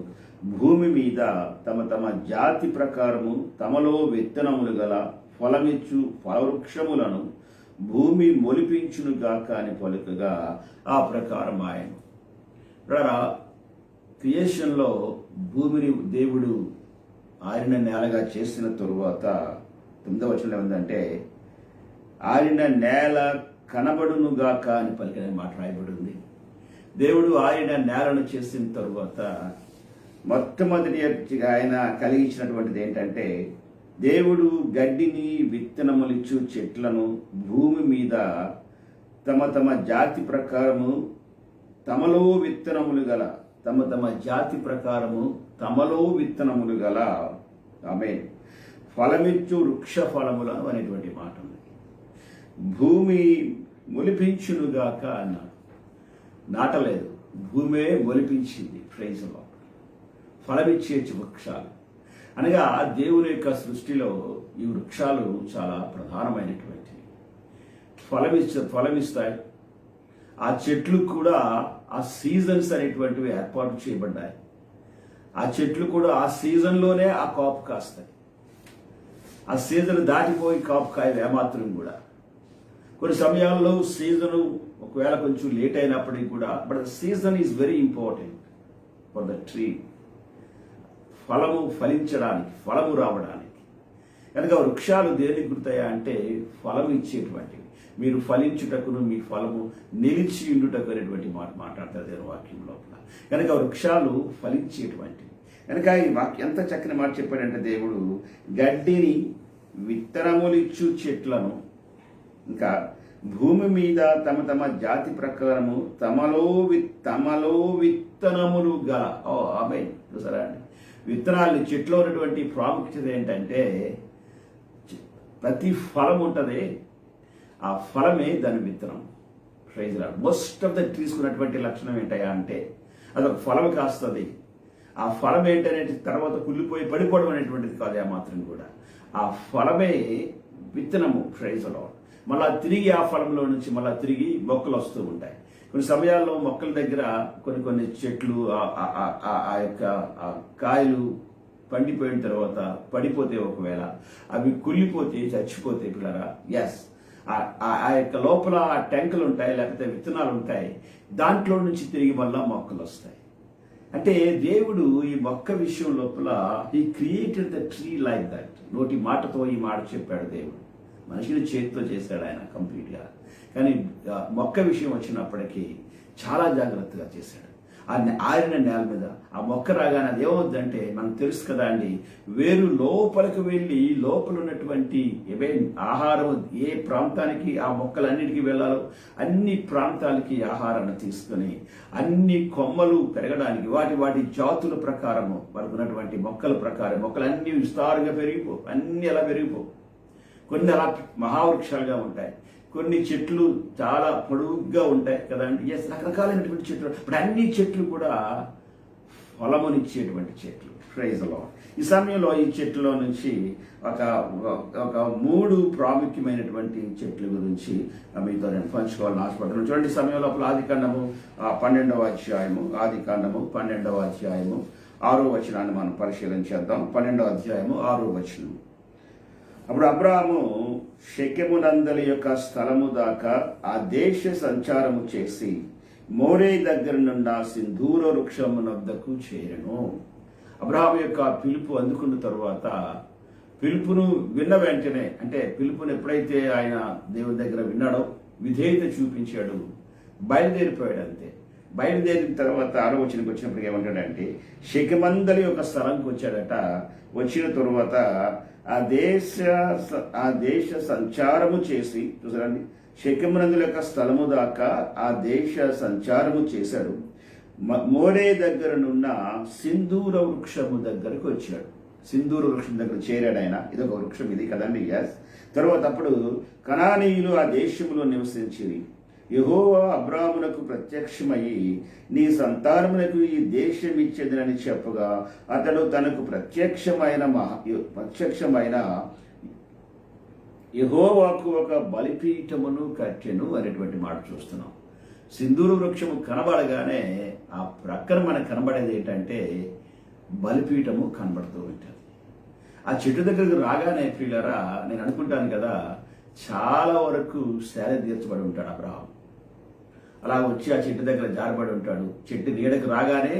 భూమి మీద తమ తమ జాతి ప్రకారము తమలో విత్తనములు గల ఫలమిచ్చు ఫలవృక్షములను భూమి మొలిపించునుగాక అని పలుకగా ఆ ప్రకారం ఆయన క్రియేషన్లో భూమిని దేవుడు ఆరిన నేలగా చేసిన తరువాత 9వ వచనంలో ఏముందంటే, ఆరిన నేల కనబడునుగాక అని పలికిన మాట రాయబడి ఉంది. దేవుడు ఆరిన నేలను చేసిన తరువాత మొట్టమొదటిగా ఆయన కలిగించినటువంటిది ఏంటంటే, దేవుడు గడ్డిని విత్తనములిచ్చు చెట్లను భూమి మీద తమ తమ జాతి ప్రకారము తమలో విత్తనములు గల ఆమె ఫలమిచ్చు వృక్ష ఫలములు అనేటువంటి మాట ఉంది. భూమి మొలిపించునుగాక అన్నాడు. నాటలేదు, భూమే మొలిపించింది. Praise lord. ఫలమిచ్చే వృక్షాలు అనగా దేవుని యొక్క సృష్టిలో ఈ వృక్షాలు చాలా ప్రధానమైనటువంటివి. ఫలమిస్తాయి. ఆ చెట్లు కూడా ఆ సీజన్స్ అనేటువంటివి ఏర్పాటు చేయబడ్డాయి. ఆ చెట్లు కూడా ఆ సీజన్లోనే ఆ కాపు కాస్తాయి. ఆ సీజన్ దాటిపోయి కాపు కాయలు ఏమాత్రం కూడా. కొన్ని సమయాల్లో సీజను ఒకవేళ కొంచెం లేట్ అయినప్పటికీ కూడా, but season is very important for the tree. ఫలము ఫలించడానికి, ఫలము రావడానికి. కనుక వృక్షాలు దేనికి గుర్తాయా అంటే ఫలం ఇచ్చేటువంటివి. మీరు ఫలించుటకును మీ ఫలము నిలిచి ఉండుటకు అనేటువంటి మాట మాట్లాడతారు దేవుని వాక్యం లోపల. కనుక వృక్షాలు ఫలించేటువంటివి. కనుక ఈ వాక్యం ఎంత చక్కని మాట చెప్పాడంటే దేవుడు గడ్డిని విత్తనములిచ్చు చెట్లను ఇంకా భూమి మీద తమ తమ జాతి ప్రకారము తమలో విత్తనములు గల ఆమె చూసారా అండి. విత్తనాలు చెట్లో ఉన్నటువంటి ప్రాముఖ్యత ఏంటంటే ప్రతి ఫలం ఉంటుంది, ఆ ఫలమే దాని విత్తనం. Praise lord. Most of the trees ఉన్నటువంటి లక్షణం ఏంటయ్యా అంటే అదొక ఫలం కాస్తుంది. ఆ ఫలం ఏంటనే తర్వాత కుళ్ళిపోయి పడిపోవడం అనేటువంటిది కాదు ఆ మాత్రం కూడా. ఆ ఫలమే విత్తనము. Praise lord. మళ్ళా తిరిగి ఆ ఫలంలో నుంచి మళ్ళా తిరిగి మొక్కలు వస్తూ ఉంటాయి. కొన్ని సమయాల్లో మొక్కల దగ్గర కొన్ని చెట్లు ఆ యొక్క కాయలు పండిపోయిన తర్వాత పడిపోతే, ఒకవేళ అవి కుళ్ళిపోతే చచ్చిపోతే పిల్లరా, ఎస్ ఆ యొక్క లోపల ఆ టెంకలు ఉంటాయి, లేకపోతే విత్తనాలు ఉంటాయి, దాంట్లో నుంచి తిరిగి మళ్ళా మొక్కలు వస్తాయి. అంటే దేవుడు ఈ మొక్క విషయం లోపల he created the tree like that. నోటి మాటతో ఈ మాట చెప్పాడు దేవుడు, మనిషిని చేతితో చేశాడు ఆయన కంప్లీట్గా. కానీ మొక్క విషయం వచ్చినప్పటికీ చాలా జాగ్రత్తగా చేశాడు. ఆ ఆరిన నేల మీద ఆ మొక్క రాగానే అది ఏమవుద్దంటే మనకు తెలుసు కదా అండి, వేరు లోపలికి వెళ్ళి లోపల ఉన్నటువంటి ఆహారం ఏ ప్రాంతానికి ఆ మొక్కలన్నిటికీ వెళ్ళాలో అన్ని ప్రాంతాలకి ఆహారాన్ని తీసుకొని అన్ని కొమ్మలు పెరగడానికి వాటి జాతుల ప్రకారము వారికి ఉన్నటువంటి మొక్కల ప్రకారం మొక్కలన్నీ విస్తారంగా అన్ని అలా పెరిగిపో. కొన్ని అలా మహావృక్షాలుగా ఉంటాయి, కొన్ని చెట్లు చాలా పొడుగ్గా ఉంటాయి కదండి. ఎస్, రకరకాలైనటువంటి చెట్లు. ఇప్పుడు అన్ని చెట్లు కూడా ఫలమునిచ్చేటువంటి చెట్లు. Praise lord. ఈ సమయంలో ఈ చెట్లలో నుంచి ఒక 3 ప్రాముఖ్యమైనటువంటి చెట్ల గురించి మీతో నేను పంచుకోవాలని ఆశపడుతున్నాను. చూడండి, సమయం లోపల ఆదికాండము 12వ అధ్యాయము 6వ వచనాన్ని మనం పరిశీలించేద్దాం. 12వ అధ్యాయము 6వ వచనం. అప్పుడు అబ్రాహాము షెకెమునందలి యొక్క స్థలము దాకా ఆ దేశ సంచారము చేసి మోరే దగ్గర నుండి సింధూర వృక్షమునొద్దకు చేరెను. అబ్రాహాము యొక్క పిలుపు అందుకున్న తరువాత, పిలుపును విన్న వెంటనే, అంటే పిలుపును ఎప్పుడైతే ఆయన దేవుని దగ్గర విన్నాడో, విధేయత చూపించాడు, బయలుదేరిపోయాడు. అంతే. బయలుదేరిన తర్వాత 6వ వచనంకి వచ్చినప్పుడు ఏమంటాడంటే షెకెమందలి యొక్క స్థలంకి వచ్చాడట. వచ్చిన తరువాత ఆ దేశ సంచారము చేసి, చూసారండి, షెకెమునందుల యొక్క స్థలము దాకా ఆ దేశ సంచారము చేశాడు. మోరే దగ్గర నున్న సింధూర వృక్షము దగ్గరకు వచ్చాడు. సింధూర వృక్షం దగ్గర చేరాడు ఆయన. ఇదొక వృక్షం ఇది కదండి. ఎస్. తర్వాత అప్పుడు కనానీయులు ఆ దేశంలో నివసించిరి. యెహోవా అబ్రాహామునకు ప్రత్యక్షమయ్యి నీ సంతానమునకు ఈ దేశం ఇచ్చేదనని చెప్పగా అతడు తనకు ప్రత్యక్షమైన యెహోవాకు ఒక బలిపీఠమును కట్టెను అనేటువంటి మాట చూస్తున్నాం. సింధూర వృక్షము కనబడగానే ఆ ప్రక్కన మనకు కనబడేది ఏంటంటే బలిపీఠము కనబడుతూ ఉంటుంది. ఆ చెట్టు దగ్గరకు రాగానే ప్రియులారా, నేను అనుకుంటాను కదా, చాలా వరకు సేద తీర్చబడి ఉంటాడు అబ్రాహాం. అలా వచ్చి ఆ చెట్టు దగ్గర జారబడి ఉంటాడు. చెట్టు నీడకు రాగానే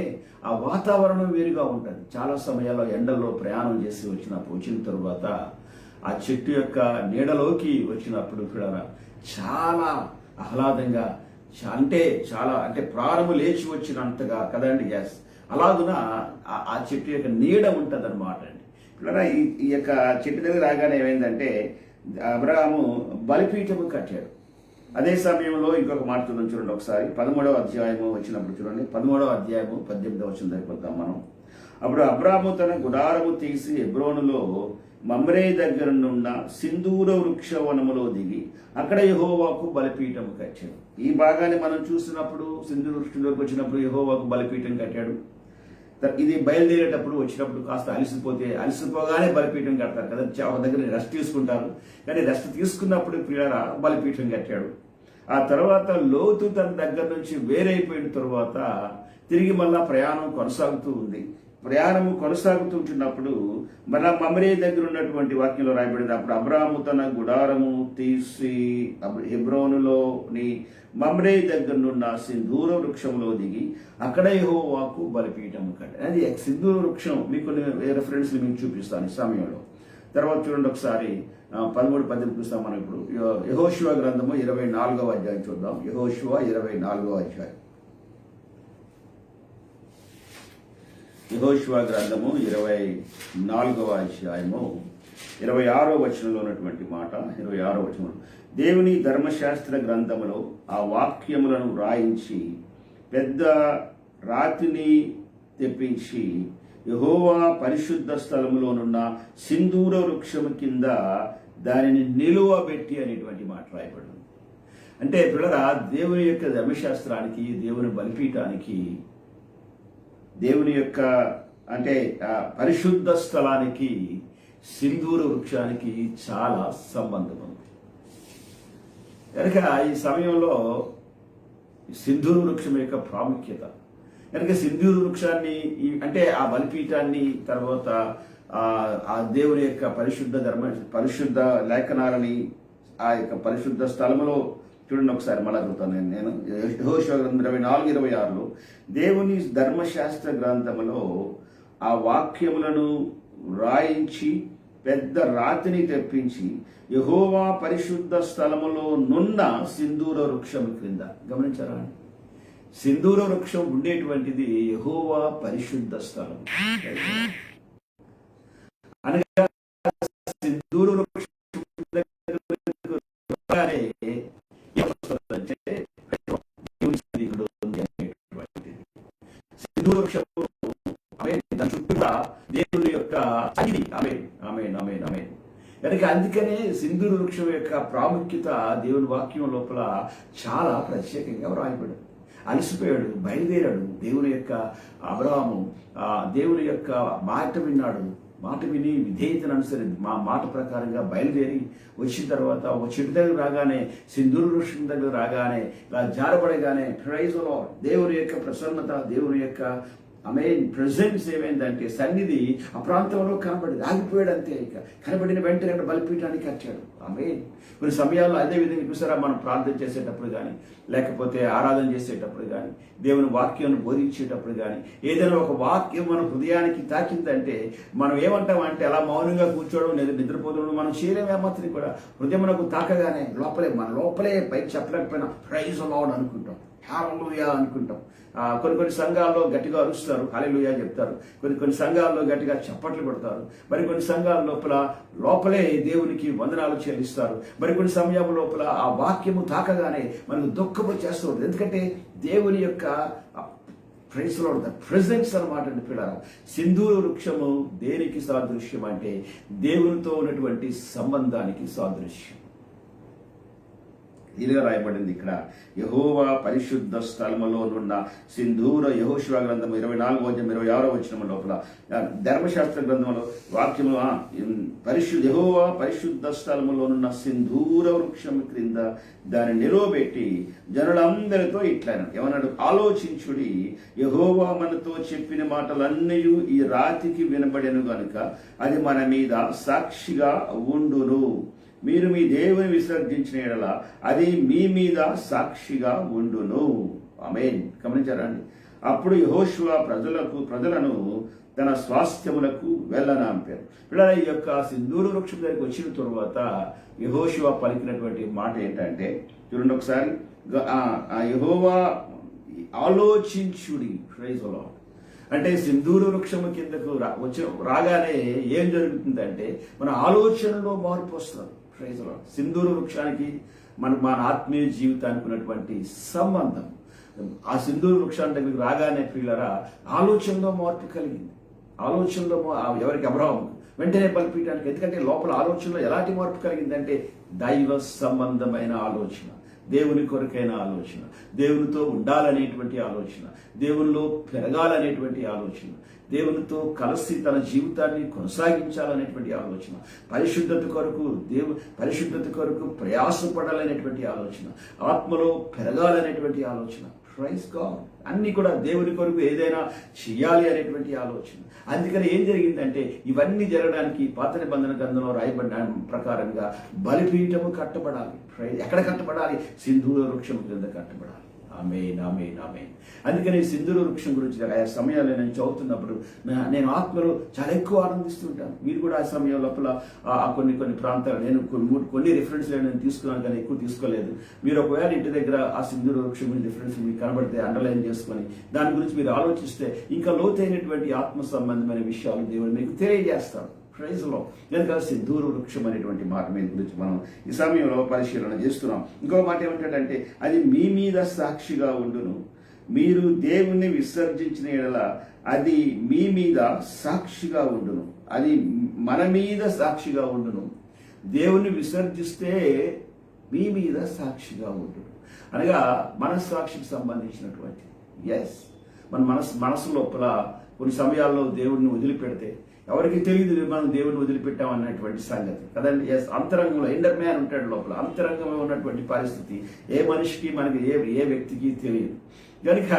ఆ వాతావరణం వేరుగా ఉంటుంది. చాలా సమయాల్లో ఎండల్లో ప్రయాణం చేసి వచ్చిన తరువాత ఆ చెట్టు యొక్క నీడలోకి వచ్చినప్పుడు కూడా చాలా ఆహ్లాదంగా, అంటే ప్రాణము లేచి వచ్చినంతగా కదండి. ఎస్, అలాగున ఆ చెట్టు యొక్క నీడ ఉంటుంది అనమాట అండి. పిల్లరా, ఈ యొక్క చెట్టు దగ్గర రాగానే ఏమైందంటే అబ్రాహాము బలిపీఠము కట్టాడు. అదే సమయంలో ఇంకొక మాట చూడండి ఒకసారి. 13వ అధ్యాయము వచ్చినప్పుడు చూడండి, 13వ అధ్యాయము 18వ వచనం సరిపోతాం మనం. అప్పుడు అబ్రాహాము తన గుడారము తీసి హెబ్రోనులో మమ్రే దగ్గర నున్న సింధూర వృక్షవనములో దిగి అక్కడ యెహోవాకు బలిపీఠము కట్టాడు. ఈ భాగాన్ని మనం చూసినప్పుడు సింధూర వృక్షంలోకి వచ్చినప్పుడు యెహోవాకు బలిపీఠం కట్టాడు. ఇది బయలుదేరేటప్పుడు వచ్చినప్పుడు కాస్త అలసిపోగానే బలిపీఠం కడతారు కదా, ఒక దగ్గర రెస్ట్ తీసుకుంటారు. కానీ రెస్ట్ తీసుకున్నప్పుడు ప్రియులారా బలిపీఠం కట్టాడు. ఆ తర్వాత లోతు తన దగ్గర నుంచి వేరైపోయిన తరువాత తిరిగి మళ్ళా ప్రయాణం కొనసాగుతూ ఉంది. ప్రయాణము కొనసాగుతుంటున్నప్పుడు మన మమ్రే దగ్గర ఉన్నటువంటి వాక్యంలో రాయబడింది, అప్పుడు అబ్రాహాము తన గుడారము తీసి హెబ్రోనులోని మమ్రే దగ్గర నున్న సింధూర వృక్షంలో దిగి అక్కడ యెహోవాకు బలిపీఠము కట్టాడు. అది సింధూర వృక్షం. మీకు కొన్ని రెఫరెన్స్లు మీకు చూపిస్తాను ఈ సమయంలో. తర్వాత చూడండి ఒకసారి 13-18 చూస్తాం మనం ఇప్పుడు. యెహోషువ గ్రంథము 24వ అధ్యాయం చూద్దాం. యెహోషువ 24వ అధ్యాయం. యెహోషువ గ్రంథము 24వ అధ్యాయము 26వ వచనంలో ఉన్నటువంటి మాట. 26వ వచనం, దేవుని ధర్మశాస్త్ర గ్రంథములో ఆ వాక్యములను వ్రాయించి పెద్ద రాతిని తెప్పించి యెహోవా పరిశుద్ధ స్థలములోనున్న సింధూర వృక్షము కింద దానిని నిలువబెట్టి అనేటువంటి మాట రాయబడింది. అంటే పిల్లరా, దేవుని యొక్క ధర్మశాస్త్రానికి, దేవుని బలిపీఠానికి, దేవుని యొక్క అంటే పరిశుద్ధ స్థలానికి, సింధూర వృక్షానికి చాలా సంబంధం ఉంది. కనుక ఈ సమయంలో సింధూర వృక్షం యొక్క ప్రాముఖ్యత, కనుక సింధూర వృక్షాన్ని అంటే ఆ బలిపీఠాన్ని, తర్వాత ఆ దేవుని యొక్క పరిశుద్ధ లేఖనాలని ఆ యొక్క పరిశుద్ధ స్థలములో చూడండి ఒకసారి మళ్ళా చదువుతాను నేను. యెహోషువ 24:26లో దేవుని ధర్మశాస్త్ర గ్రంథములో ఆ వాక్యములను రాయించి పెద్ద రాతిని తెప్పించి యెహోవా పరిశుద్ధ స్థలములో నున్న సింధూర వృక్షం క్రింద. గమనించారా? సింధూర వృక్షం ఉండేటువంటిది యెహోవా పరిశుద్ధ స్థలం. అనగా సింధూర వృక్షం సింధూర వృక్షం దాని చుట్టూ దేవుని యొక్క సన్నిధి. ఆమేన్, ఆమేన్, ఆమేన్, ఆమేన్. కనుక అందుకనే సింధూర వృక్షం యొక్క ప్రాముఖ్యత దేవుని వాక్యం లోపల చాలా ప్రత్యేకంగా వ్రాయబడింది. అలసిపోయాడు, బయలుదేరాడు. దేవుని యొక్క అబ్రాహాము దేవుని యొక్క మాట విన్నాడు. మాట విని విధేయతను అనుసరించి మా మాట ప్రకారంగా బయలుదేరి వచ్చిన తర్వాత ఒక చెట్టు దగ్గర రాగానే, సింధూర వృక్షం దగ్గర రాగానే, ఇలా జారబడగానే ప్రైజ్ ది లార్డ్, దేవుని యొక్క ప్రసన్నత, దేవుని యొక్క ప్రెజెన్స్ ఏమైందంటే సన్నిధి ఆ ప్రాంతంలో కనబడింది. ఆగిపోయాడు అంతే. ఇక కనబడిన వెంటనే అక్కడ బలిపీఠానికి కట్టాడు. కొన్ని సమయాల్లో అదే విధంగా చూసారా, మనం ప్రార్థన చేసేటప్పుడు కానీ, లేకపోతే ఆరాధన చేసేటప్పుడు కానీ, దేవుని వాక్యాన్ని బోధించేటప్పుడు కానీ, ఏదైనా ఒక వాక్యం మన హృదయానికి తాకిందంటే మనం ఏమంటామంటే అలా మౌనంగా కూర్చోవడం లేదా నిద్రపోవడం మనం చేయలేము. ఏమాత్రం కూడా హృదయమునకు తాకగానే మన లోపలే పైకి చెప్పలేకపోయినా ప్రైజ్ ది లార్డ్ అనుకుంటాం, హల్లెలూయా అనుకుంటాం. కొన్ని సంఘాల్లో గట్టిగా అరుస్తారు, హల్లెలూయా చెప్తారు. కొన్ని సంఘాల్లో గట్టిగా చప్పట్లు కొడతారు. మరి కొన్ని సంఘాల లోపలే దేవునికి వందనాలు చెల్లిస్తారు. మరి కొన్ని సమయం లోపల ఆ వాక్యము తాకగానే మనకు దుఃఖం వచ్చేస్తూ ఉంటుంది. ఎందుకంటే దేవుని యొక్క praise the lord, the presence అన్నమాట. పిల్లరా, సింధూర వృక్షము దేనికి సాదృశ్యం అంటే దేవునితో ఉన్నటువంటి సంబంధానికి సాదృశ్యం. ఇదిగా రాయబడింది ఇక్కడ. యెహోవా పరిశుద్ధ స్థలములోనున్న సింధూర. యెహోషువ గ్రంథం 24:26 వచనం లోపల ధర్మశాస్త్ర గ్రంథంలో వాక్యము యెహోవా పరిశుద్ధ స్థలములోనున్న సింధూర వృక్షం క్రింద దాన్ని నిలవబెట్టి జనులందరితో ఇట్లా ఏమన్నాడు, ఆలోచించుడి, యెహోవా మనతో చెప్పిన మాటలన్నీ ఈ రాతికి వినబడెను గనుక అది మన మీద సాక్షిగా ఉండును. మీరు మీ దేవుని విసర్జించిన ఎడల అది మీ మీద సాక్షిగా ఉండును. ఆమేన్. గమనించారా అండి? అప్పుడు యెహోషువ ప్రజలను తన స్వాస్థ్యములకు వెళ్ళనాంపారు. పిల్లల, ఈ యొక్క సింధూర వృక్షం దగ్గరికి వచ్చిన తరువాత యెహోషువ పలికినటువంటి మాట ఏంటంటే చూడండి ఒకసారి. యెహోవా ఆలోచించుడి. Praise the Lord. అంటే సింధూర వృక్షము కిందకు రాగానే ఏం జరుగుతుందంటే మన ఆలోచనలో మార్పు వస్తుంది. Praise the lord. సింధూర వృక్షానికి మన ఆత్మీయ జీవితానికి ఉన్నటువంటి సంబంధం, ఆ సింధూర వృక్షాన్ని దగ్గరికి రాగానే పిల్లరా ఆలోచనలో మార్పు కలిగింది. ఆలోచనలో ఎవరికి? అబ్రాహాము. వెంటనే బలిపీఠానికి. ఎందుకంటే లోపల ఆలోచనలో ఎలాంటి మార్పు కలిగిందంటే దైవ సంబంధమైన ఆలోచన, దేవుని కొరకైన ఆలోచన, దేవునితో ఉండాలనేటువంటి ఆలోచన, దేవునిలో పెరగాలనేటువంటి ఆలోచన, దేవునితో కలిసి తన జీవితాన్ని కొనసాగించాలనేటువంటి ఆలోచన, పరిశుద్ధత కొరకు ప్రయాసపడాలనేటువంటి ఆలోచన, ఆత్మలో పెరగాలనేటువంటి ఆలోచన. Praise God. అన్ని కూడా దేవుని కొరకు ఏదైనా చెయ్యాలి అనేటువంటి ఆలోచన. అందుకని ఏం జరిగిందంటే ఇవన్నీ జరగడానికి పాత నిబంధన గ్రంథంలో రాయబడిన ప్రకారంగా బలిపీఠము కట్టబడాలి. ఎక్కడ కట్టబడాలి? సింధూర వృక్షం కింద కట్టబడాలి. ఆమేన్, ఆమేన్, ఆమేన్. అందుకని సింధూర వృక్షం గురించి ఆ సమయాల్లో నేను చదువుతున్నప్పుడు నేను ఆత్మలో చాలా ఎక్కువ ఆనందిస్తుంటాను. మీరు కూడా ఆ సమయం లోపల కొన్ని ప్రాంతాలు నేను కొన్ని రిఫరెన్స్లు నేను తీసుకున్నాను, కానీ ఎక్కువ తీసుకోలేదు. మీరు ఒకవేళ ఇంటి దగ్గర ఆ సింధూర వృక్షం గురించి రిఫరెన్స్ మీకు కనబడితే అండర్లైన్ చేసుకొని దాని గురించి మీరు ఆలోచిస్తే ఇంకా లోతైనటువంటి ఆత్మ సంబంధమైన విషయాలు దేవుడు మీకు తెలియజేస్తాడు. ప్రైజ్లో కనుక సింధూర వృక్షం అనేటువంటి మాట మీద గురించి మనం ఈ సమయంలో పరిశీలన చేస్తున్నాం. ఇంకో మాట ఏమంటాడంటే, అది మీ మీద సాక్షిగా ఉండును, మీరు దేవుణ్ణి విసర్జించిన యెడల అది మీ మీద సాక్షిగా ఉండును. అది మన మీద సాక్షిగా ఉండును. దేవుణ్ణి విసర్జిస్తే మీ మీద సాక్షిగా ఉండును అనగా మనస్సాక్షికి సంబంధించినటువంటి మన మనసు లోపల కొన్ని సమయాల్లో దేవుడిని వదిలిపెడితే ఎవరికి తెలియదు మనం దేవుడిని వదిలిపెట్టాం అన్నటువంటి సంగతి కదండి. అంతరంగంలో ఇండర్ మ్యాన్ ఉంటాడు, లోపల అంతరంగంలో ఉన్నటువంటి పరిస్థితి ఏ మనిషికి మనకి ఏ వ్యక్తికి తెలియదు. కనుక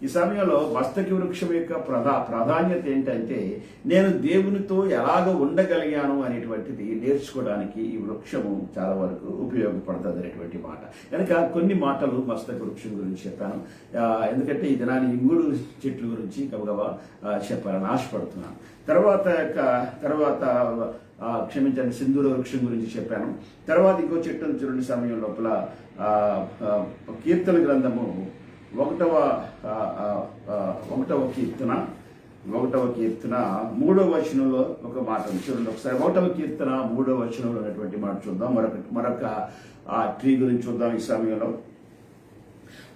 ఈ సమయంలో మస్తకి వృక్షం యొక్క ప్రాధాన్యత ఏంటంటే, నేను దేవునితో ఎలాగ ఉండగలిగాను అనేటువంటిది నేర్చుకోవడానికి ఈ వృక్షము చాలా వరకు ఉపయోగపడుతుంది అనేటువంటి మాట. కనుక కొన్ని మాటలు మస్తక వృక్షం గురించి చెప్పాను. ఎందుకంటే ఈ దినాన్ని ఇంగుడు చెట్ల గురించి గబగబా చెప్పాలని ఆశపడుతున్నాను. తర్వాత క్షమించండి, సింధూర వృక్షం గురించి చెప్పాను. తర్వాత ఇంకో చెట్టు చూడండి సమయం లోపల కీర్తన గ్రంథము 1వ కీర్తన 3వ వచనంలో ఒక మాట చూడండి ఒకసారి. 1వ కీర్తన 3వ వచనంలో ఉన్నటువంటి మాట చూద్దాం. మరొక ట్రీ గురించి చూద్దాం ఈ సమయంలో.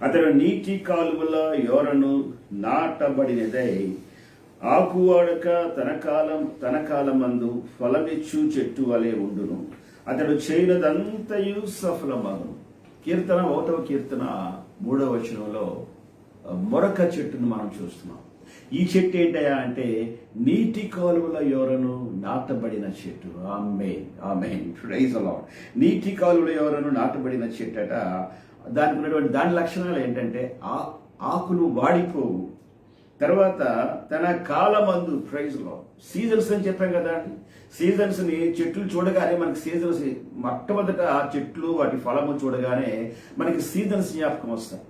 అతడు నీటి కాలువల యోరను నాటబడినదై ఆకువాడక తన కాలమందు ఫలమిచ్చు చెట్టు వలె ఉండును, అతడు చేయనదంతయు సఫలమగును. కీర్తన 1వ కీర్తన 3వ వచనంలో మరొక చెట్టును మనం చూస్తున్నాం. ఈ చెట్టు ఏంటయా అంటే నీటి కాలువల యోరను నాటబడిన చెట్టు. ఆమేన్, ఆమేన్, ప్రైజ్ ది లార్డ్. నీటి కాలువల యోరను నాటబడిన చెట్టట. దానికి ఉన్నటువంటి దాని లక్షణాలు ఏంటంటే ఆకులు వాడిపోవు, తర్వాత తన కాలమందు, ప్రైజ్ లో సీజన్స్ అని చెప్పాం కదా అండి. సీజన్స్ ని చెట్లు చూడగానే మనకి సీజన్స్ మొట్టమొదట చెట్లు వాటి ఫలము చూడగానే మనకి సీజన్స్ జ్ఞాపకం వస్తాయి.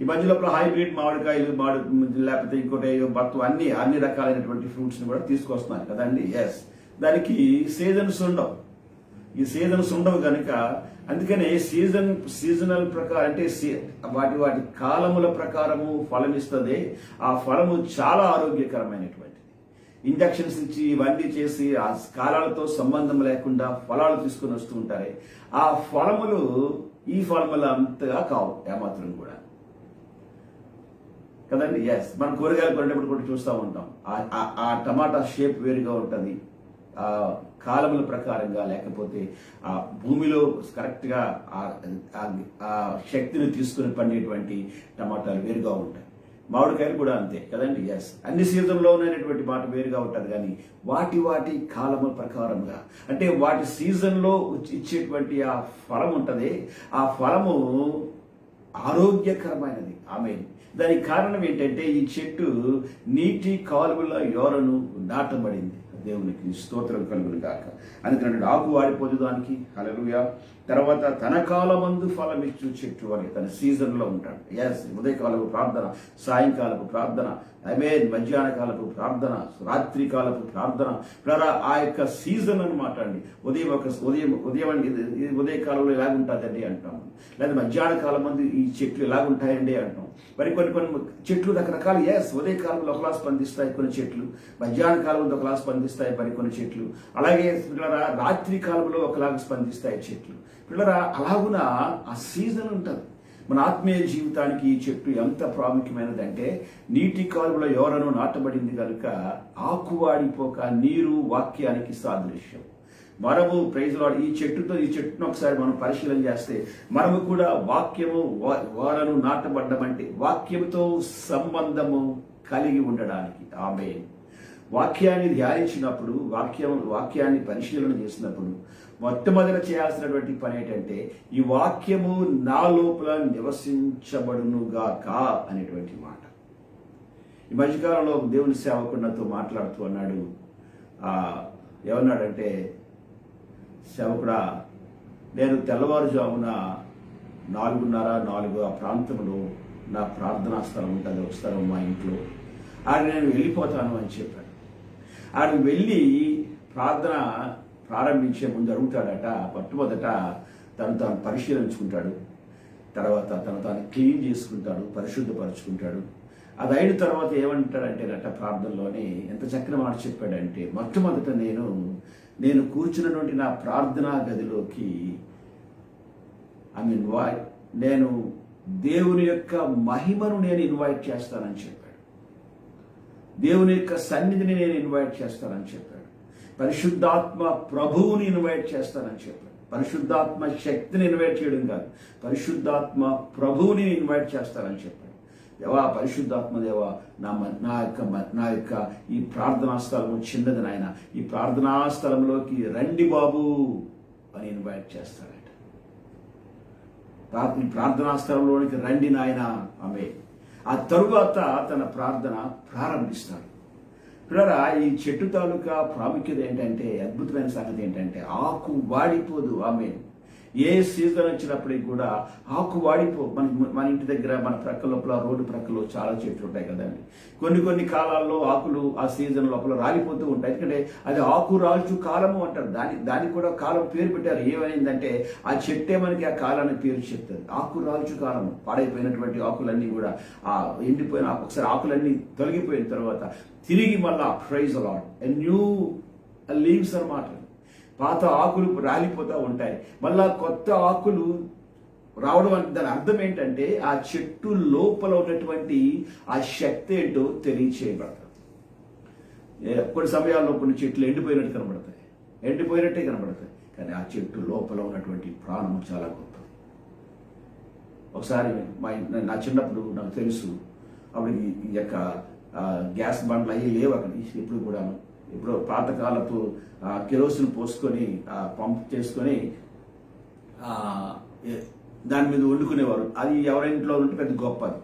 ఈ మధ్యలో హైబ్రిడ్ మామిడికాయలు లేకపోతే ఇంకోటి బత్తు అన్ని రకాలైనటువంటి ఫ్రూట్స్ ని కూడా తీసుకొస్తున్నారు కదండి. దానికి సీజన్స్ ఉండవు. ఈ సీజన్స్ ఉండవు కనుక అందుకనే సీజనల్ ప్రకారం అంటే వాటి కాలముల ప్రకారము ఫలం ఇస్తుంది. ఆ ఫలము చాలా ఆరోగ్యకరమైనటువంటిది. ఇంజక్షన్స్ ఇచ్చి ఇవన్నీ చేసి ఆ కాలాలతో సంబంధం లేకుండా ఫలాలు తీసుకుని వస్తూ ఉంటారు. ఆ ఫలములు ఈ ఫలములు అంతగా కావు ఏమాత్రం కూడా కదండి. మనం కూరగాయలు కొనేటప్పుడు కూడా చూస్తూ ఉంటాం. ఆ టమాటా షేప్ వేరుగా ఉంటుంది, ఆ కాలముల ప్రకారంగా, లేకపోతే ఆ భూమిలో కరెక్ట్గా ఆ శక్తిని తీసుకుని పండేటువంటి టమాటాలు వేరుగా ఉంటాయి. మామిడికాయలు కూడా అంతే కదండి. అన్ని సీజన్లో ఉన్నటువంటి మాట వేరుగా ఉంటుంది, కానీ వాటి కాలముల ప్రకారంగా అంటే వాటి సీజన్లో ఇచ్చేటువంటి ఆ ఫలం ఉంటుంది. ఆ ఫలము ఆరోగ్యకరమైనది. ఆమేన్. దానికి కారణం ఏంటంటే ఈ చెట్టు నీటి కాలువల యోరను నాటబడింది. దేవునికి స్తోత్రం కలుగును గాక. అందుకని ఆకు వాడిపోదు దానికి. హల్లెలూయా. తర్వాత తన కాలమందు ఫలమిచ్చు చెట్టు అని తన సీజన్లో ఉంటాడు. ఉదయకాలపు ప్రార్థన, సాయంకాలపు ప్రార్థన, మధ్యాహ్న కాలపు ప్రార్థన, రాత్రి కాలపు ప్రార్థన, ఆ యొక్క సీజన్ అనమాట అండి. ఉదయకాలంలో ఎలాగుంటుందండి అంటాం, లేదా మధ్యాహ్న కాలం మంది ఈ చెట్లు ఎలాగుంటాయండి అంటాం. మరి కొన్ని చెట్లు రకరకాలు ఉదయకాలంలో ఒకలా స్పందిస్తాయి కొన్ని చెట్లు, మధ్యాహ్న కాలంలో ఒకలా స్పందిస్తాయి కొన్ని చెట్లు, అలాగే రాత్రి కాలంలో ఒకలాగా స్పందిస్తాయి చెట్లు. పిల్లరా అలాగున ఆ సీజన్ ఉంటుంది. మన ఆత్మీయ జీవితానికి ఈ చెట్టు ఎంత ప్రాముఖ్యమైనదంటే నీటి కాలువల యోరను నాటబడింది కనుక ఆకువాడిపోక నీరు వాక్యానికి సాదృశ్యం. మనము ప్రైజ్ లార్డ్ ఈ చెట్టును ఒకసారి మనం పరిశీలన చేస్తే మనము కూడా వాక్యము వారను నాటబడ్డమంటే వాక్యముతో సంబంధము కలిగి ఉండడానికి. ఆమేన్. వాక్యాన్ని ధ్యానించినప్పుడు వాక్యాన్ని పరిశీలన చేసినప్పుడు మొట్టమొదట చేయాల్సినటువంటి పని ఏంటంటే ఈ వాక్యము నా లోపల నివసించబడునుగాక అనేటువంటి మాట. ఈ మధ్యకాలంలో దేవుని సేవకుడు నాతో మాట్లాడుతూ అన్నాడు. ఏమన్నాడంటే, సేవకుడా, నేను తెల్లవారుజామున 4:30, 4 ఆ ప్రాంతంలో నా ప్రార్థనా స్థలం ఉంటుంది, ఒక స్థలం మా ఇంట్లో. ఆడికి నేను వెళ్ళిపోతాను అని చెప్పాడు. ఆడికి వెళ్ళి ప్రార్థన ప్రారంభించే ముందు అడుగుతాడట, మొట్టమొదట తాను పరిశీలించుకుంటాడు, తర్వాత తాను క్లీన్ చేసుకుంటాడు, పరిశుద్ధపరుచుకుంటాడు. అది అయిన తర్వాత ఏమంటాడంటే ప్రార్థనలోనే ఎంత చక్కని మాట చెప్పాడంటే, మొట్టమొదట నేను కూర్చున్నటువంటి నా ప్రార్థనా గదిలోకి నేను దేవుని యొక్క మహిమను నేను ఇన్వైట్ చేస్తానని చెప్పాడు. దేవుని యొక్క సన్నిధిని నేను ఇన్వైట్ చేస్తానని చెప్పాడు. పరిశుద్ధాత్మ ప్రభువుని ఇన్వైట్ చేస్తానని చెప్పాడు. పరిశుద్ధాత్మ శక్తిని ఇన్వైట్ చేయడం కాదు, పరిశుద్ధాత్మ ప్రభువుని ఇన్వైట్ చేస్తానని చెప్పాడు. దేవా, పరిశుద్ధాత్మ దేవా, నా యొక్క ఈ ప్రార్థనా స్థలము చిన్నది నాయన, ఈ ప్రార్థనా స్థలంలోకి రండి బాబు అని ఇన్వైట్ చేస్తాడట. ఈ ప్రార్థనా స్థలంలోనికి రండి నాయన ఆమె. ఆ తరువాత తన ప్రార్థన ప్రారంభిస్తాడు. పిల్లరా, ఈ చెట్టు తాలూకా ప్రాముఖ్యత ఏంటంటే, అద్భుతమైన సంగతి ఏంటంటే, ఆకు వాడిపోదు. ఆమె ఏ సీజన్ వచ్చినప్పటికి కూడా ఆకు మన ఇంటి దగ్గర మన ప్రక్క లోపల రోడ్డు ప్రక్కలో చాలా చెట్లు ఉంటాయి కదండి. కొన్ని కాలాల్లో ఆకులు ఆ సీజన్ లోపల రాలిపోతూ ఉంటాయి. ఎందుకంటే అది ఆకు రాల్చు కాలము అంటారు. దానికి కూడా కాలం పేరు పెట్టారు. ఏమైందంటే ఆ చెట్టే మనకి ఆ కాలానికి పేరు చెప్తుంది. ఆకు రాల్చు కాలము. పాడైపోయినటువంటి ఆకులన్నీ కూడా ఎండిపోయిన ఒకసారి ఆకులన్నీ తొలగిపోయిన తర్వాత తిరిగి మళ్ళా ప్రైజ్ లార్డ్ న్యూ లీవ్స్ అన్నమాట. పాత ఆకులు రాలిపోతూ ఉంటాయి, మళ్ళా కొత్త ఆకులు రావడం అంటే దాని అర్థం ఏంటంటే ఆ చెట్టు లోపల ఉన్నటువంటి ఆ శక్తి ఏంటో తెలియచేయబడతాయి. కొన్ని సమయాల్లో కొన్ని చెట్లు ఎండిపోయినట్టే కనబడతాయి, కానీ ఆ చెట్టు లోపల ఉన్నటువంటి ప్రాణం చాలా గొప్పది. ఒకసారి నా చిన్నప్పుడు నాకు తెలుసు, అప్పుడు ఈ యొక్క గ్యాస్ బండ్లు అవి లేవు అక్కడ ఇప్పుడు కూడాను. ఇప్పుడు పాతకాలపు కెరోసిన్ పోసుకొని పంప్ చేసుకొని దాని మీద వండుకునేవారు. అది ఎవరింట్లో ఉంటే పెద్ద గొప్పది,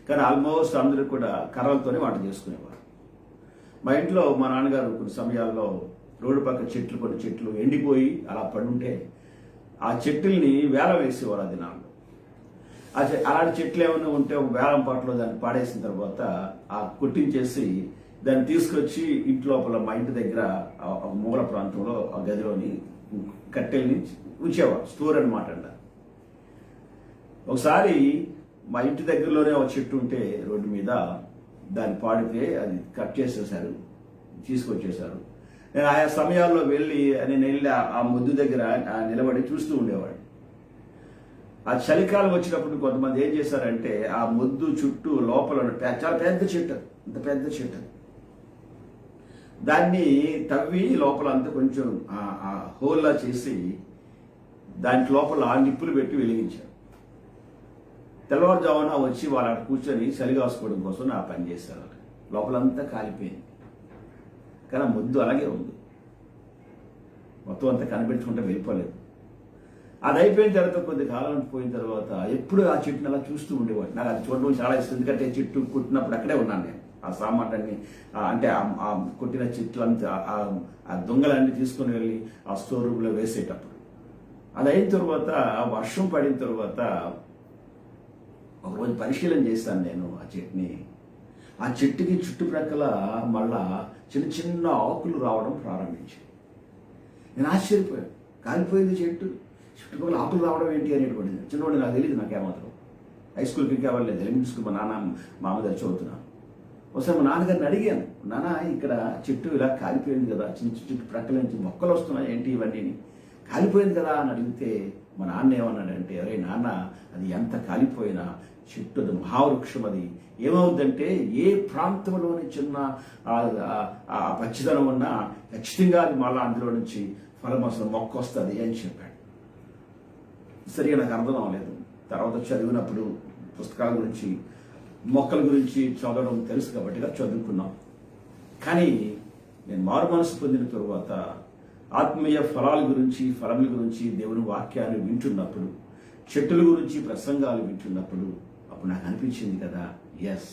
కానీ ఆల్మోస్ట్ అందరూ కూడా కర్రలతోనే వంట చేసుకునేవారు. మా ఇంట్లో మా నాన్నగారు కొన్ని సమయాల్లో రోడ్డు పక్క కొన్ని చెట్లు ఎండిపోయి అలా పడుంటే ఆ చెట్టుల్ని వేలం వేసేవారు. అది నాకు అలాంటి చెట్లు ఏమైనా ఉంటే ఒక వేలం పాటలో దాన్ని పాడేసిన తర్వాత కొట్టించేసి దాన్ని తీసుకొచ్చి ఇంటి లోపల మా ఇంటి దగ్గర మూల ప్రాంతంలో ఆ గదిలోని కట్టెల్ని ఉంచేవాడు. స్టోర్ అనమాట. ఒకసారి మా ఇంటి దగ్గరలోనే ఒక చెట్టు ఉంటే రోడ్డు మీద దాన్ని పాడితే అది కట్ చేసేసారు, తీసుకొచ్చేసారు. నేను ఆయా సమయాల్లో వెళ్ళి ఆ ముద్దు దగ్గర నిలబడి చూస్తూ ఉండేవాడు. ఆ చలికాలం వచ్చినప్పుడు కొంతమంది ఏం చేశారంటే ఆ ముద్దు చుట్టూ లోపల చాలా పెద్ద చెట్టు, అంత పెద్ద చెట్టు, దాన్ని తవ్వి లోపల అంతా కొంచెం హోల్లా చేసి దాని లోపల నిప్పులు పెట్టి వెలిగించారు. తెల్లవారుజామున వచ్చి వాళ్ళు అక్కడ కూర్చొని చలి కాసుకోవడం కోసం నా పని చేశారు. లోపలంతా కాలిపోయింది, కానీ ముద్దు అలాగే ఉంది, మొత్తం అంతా కనిపెట్టుకుంటే వెళ్ళిపోలేదు. అది అయిపోయిన తర్వాత కొద్ది కాలం పోయిన తర్వాత ఎప్పుడు ఆ చెట్టుని అలా చూస్తూ ఉండేవాడు. నాకు అది చూడడం చాలా ఇష్టం, ఎందుకంటే చెట్టు కుట్టినప్పుడు అక్కడే ఉన్నాను నేను. ఆ సామాన్లన్నీ అంటే ఆ కొట్టిన చెట్లంతా ఆ దొంగలన్నీ తీసుకుని వెళ్ళి ఆ స్టోర్ రూమ్లో వేసేటప్పుడు అది అయిన తర్వాత వర్షం పడిన తర్వాత ఒకరోజు పరిశీలన చేశాను నేను ఆ చెట్టుని. ఆ చెట్టుకి చుట్టుప్రక్కల మళ్ళా చిన్న ఆకులు రావడం ప్రారంభించాయి. నేను ఆశ్చర్యపోయాను, కాలిపోయింది చెట్టు, చుట్టుపక్కల ఆకులు రావడం ఏంటి అనేటువంటిది. చిన్నవాడు నాకు తెలియదు, నాకేమాత్రం హై స్కూల్కి ఇంకా వెళ్ళలేదు, ఎలిమెంటరీ స్కూల్ మా మామగారు చదువుతున్నాను. ఒకసారి మా నాన్నగారిని అడిగాను, నాన్న ఇక్కడ చెట్టు ఇలా కాలిపోయింది కదా, చుట్టు ప్రక్కల నుంచి మొక్కలు వస్తున్నాయి ఏంటి ఇవన్నీ, కాలిపోయింది కదా అని అడిగితే మా నాన్న ఏమన్నాడంటే, అరే నాన్న, అది ఎంత కాలిపోయినా చెట్టు అది మహావృక్షం, అది ఏమవుద్దంటే ఏ ప్రాంతంలోని చిన్న పచ్చిదనం ఉన్నా ఖచ్చితంగా అది మళ్ళీ అందులో నుంచి ఫలం అసలు మొక్క వస్తుంది అని చెప్పాడు. సరిగా నాకు అర్థం అవ్వలేదు. తర్వాత చదివినప్పుడు పుస్తకాల గురించి మొక్కల గురించి చదవడం తెలుసు కాబట్టి చదువుకున్నాం. కానీ నేను మారు మనసు పొందిన తరువాత ఆత్మీయ ఫలముల గురించి దేవుని వాక్యాలు వింటున్నప్పుడు, చెట్టుల గురించి ప్రసంగాలు వింటున్నప్పుడు అప్పుడు నాకు అనిపించింది కదా, ఎస్,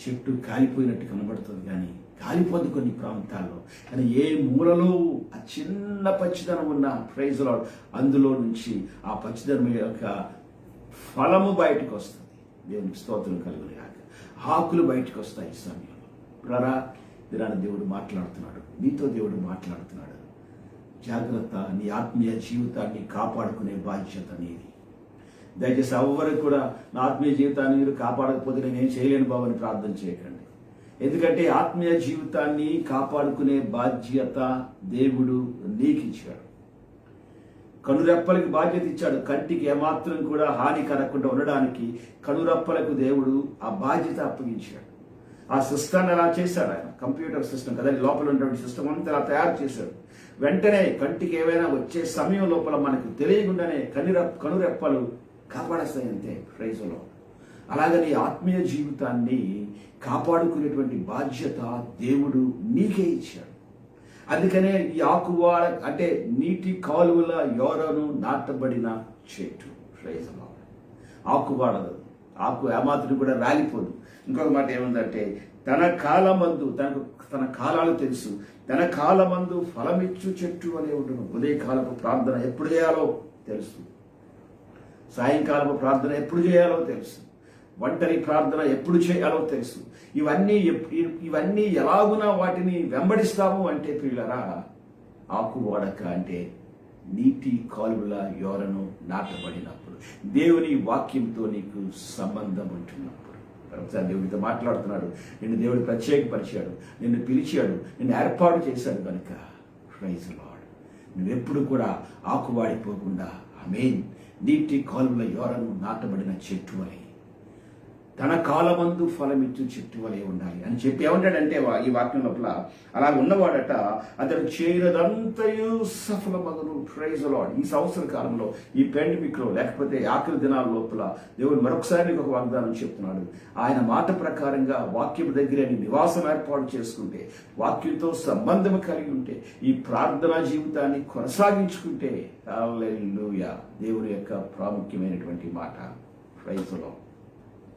చెట్టు కాలిపోయినట్టు కనబడుతుంది కానీ కాలిపోద్ది కొన్ని ప్రాంతాల్లో, కానీ ఏ మూలలో ఆ చిన్న పచ్చిదనం ఉన్న ప్రైజ్ లార్డ్ అందులో నుంచి ఆ పచ్చిదనం యొక్క ఫలము బయటకు వస్తుంది. దేవునికి స్తోత్రం కలుగును గాక. ఆకులు బయటకు వస్తాయి ఈ సమయంలో. పిల్లరా, దినాన్ని దేవుడు మాట్లాడుతున్నాడు, నీతో దేవుడు మాట్లాడుతున్నాడు. జాగ్రత్త, నీ ఆత్మీయ జీవితాన్ని కాపాడుకునే బాధ్యత నీది. దయచేసి ఎవ్వరు కూడా నా ఆత్మీయ జీవితాన్ని మీరు కాపాడకపోతే నేనేం చేయలేను బాబు అని ప్రార్థన చేయకండి. ఎందుకంటే ఆత్మీయ జీవితాన్ని కాపాడుకునే బాధ్యత దేవుడు నీకు ఇచ్చాడు. కనురెప్పలకు బాధ్యత ఇచ్చాడు. కంటికి ఏమాత్రం కూడా హాని కలగకుండా ఉండడానికి కనురెప్పలకు దేవుడు ఆ బాధ్యత అప్పగించాడు. ఆ సిస్టమ్ ఎలా చేశాడు ఆయన? కంప్యూటర్ సిస్టమ్ కదా, లోపల ఉన్నటువంటి సిస్టమ్ అంతా అలా తయారు చేశాడు. వెంటనే కంటికి ఏవైనా వచ్చే సమయం లోపల మనకు తెలియకుండానే కనురెప్పలు కాపాడేస్తాయి అంతే. ప్రైజ్లో అలాగని ఆత్మీయ జీవితాన్ని కాపాడుకునేటువంటి బాధ్యత దేవుడు నీకే ఇచ్చాడు. అందుకనే ఈ ఆకువాడ అంటే నీటి కాలువల యోరను నాటబడిన చెట్టు. ప్రైజ్లో ఆకు వాడదు, ఆకు ఏమాత్రం కూడా రాలిపోదు. ఇంకొక మాట ఏముందంటే తన కాలమందు తన కాలాలు తెలుసు, తన కాలమందు ఫలమిచ్చు చెట్టు అనే ఉండును. ఉదయకాలపు ప్రార్థన ఎప్పుడు చేయాలో తెలుసు, సాయంకాలపు ప్రార్థన ఎప్పుడు చేయాలో తెలుసు, ఒంటరి ప్రార్థన ఎప్పుడు చేయాలో తెలుసు. ఇవన్నీ ఎలాగునా వాటిని వెంబడిస్తాము అంటే పిల్లరా, ఆకు వాడక అంటే నీటి కాలువల యోరను నాటబడినప్పుడు, దేవుని వాక్యంతో నీకు సంబంధం ఉంటున్నప్పుడు. దేవుడితో మాట్లాడుతున్నాడు, నిన్ను దేవుడు ప్రత్యేకపరిచాడు, నిన్ను పిలిచాడు, నిన్ను ఏర్పాటు చేశాడు కనుక ప్రైజ్ లార్డ్ నువ్వెప్పుడు కూడా ఆకువాడిపోకుండా ఆమేన్ నీటి కాలువల యోరను నాటబడిన చెట్టు వలె, తన కాలమందు ఫలమిచ్చు చెట్టు వలె ఉండాలి అని చెప్పి ఏమంటాడంటే ఈ వాక్యం లోపల అలా ఉన్నవాడట అతడు చేయనదంతయు సఫలమగును. Praise lord. ఈ సంవత్సర కాలంలో, ఈ పాండమిక్ లో, లేకపోతే ఆఖరి దినాల లోపల దేవుడు మరొకసారి ఒక వాగ్దానం చెప్తున్నాడు. ఆయన మాట ప్రకారంగా వాక్యం దగ్గర నివాసం ఏర్పాటు చేసుకుంటే, వాక్యంతో సంబంధం కలిగి ఉంటే, ఈ ప్రార్థనా జీవితాన్ని కొనసాగించుకుంటే, హల్లెలూయా, దేవుని యొక్క ప్రాముఖ్యమైనటువంటి మాట. Praise lord.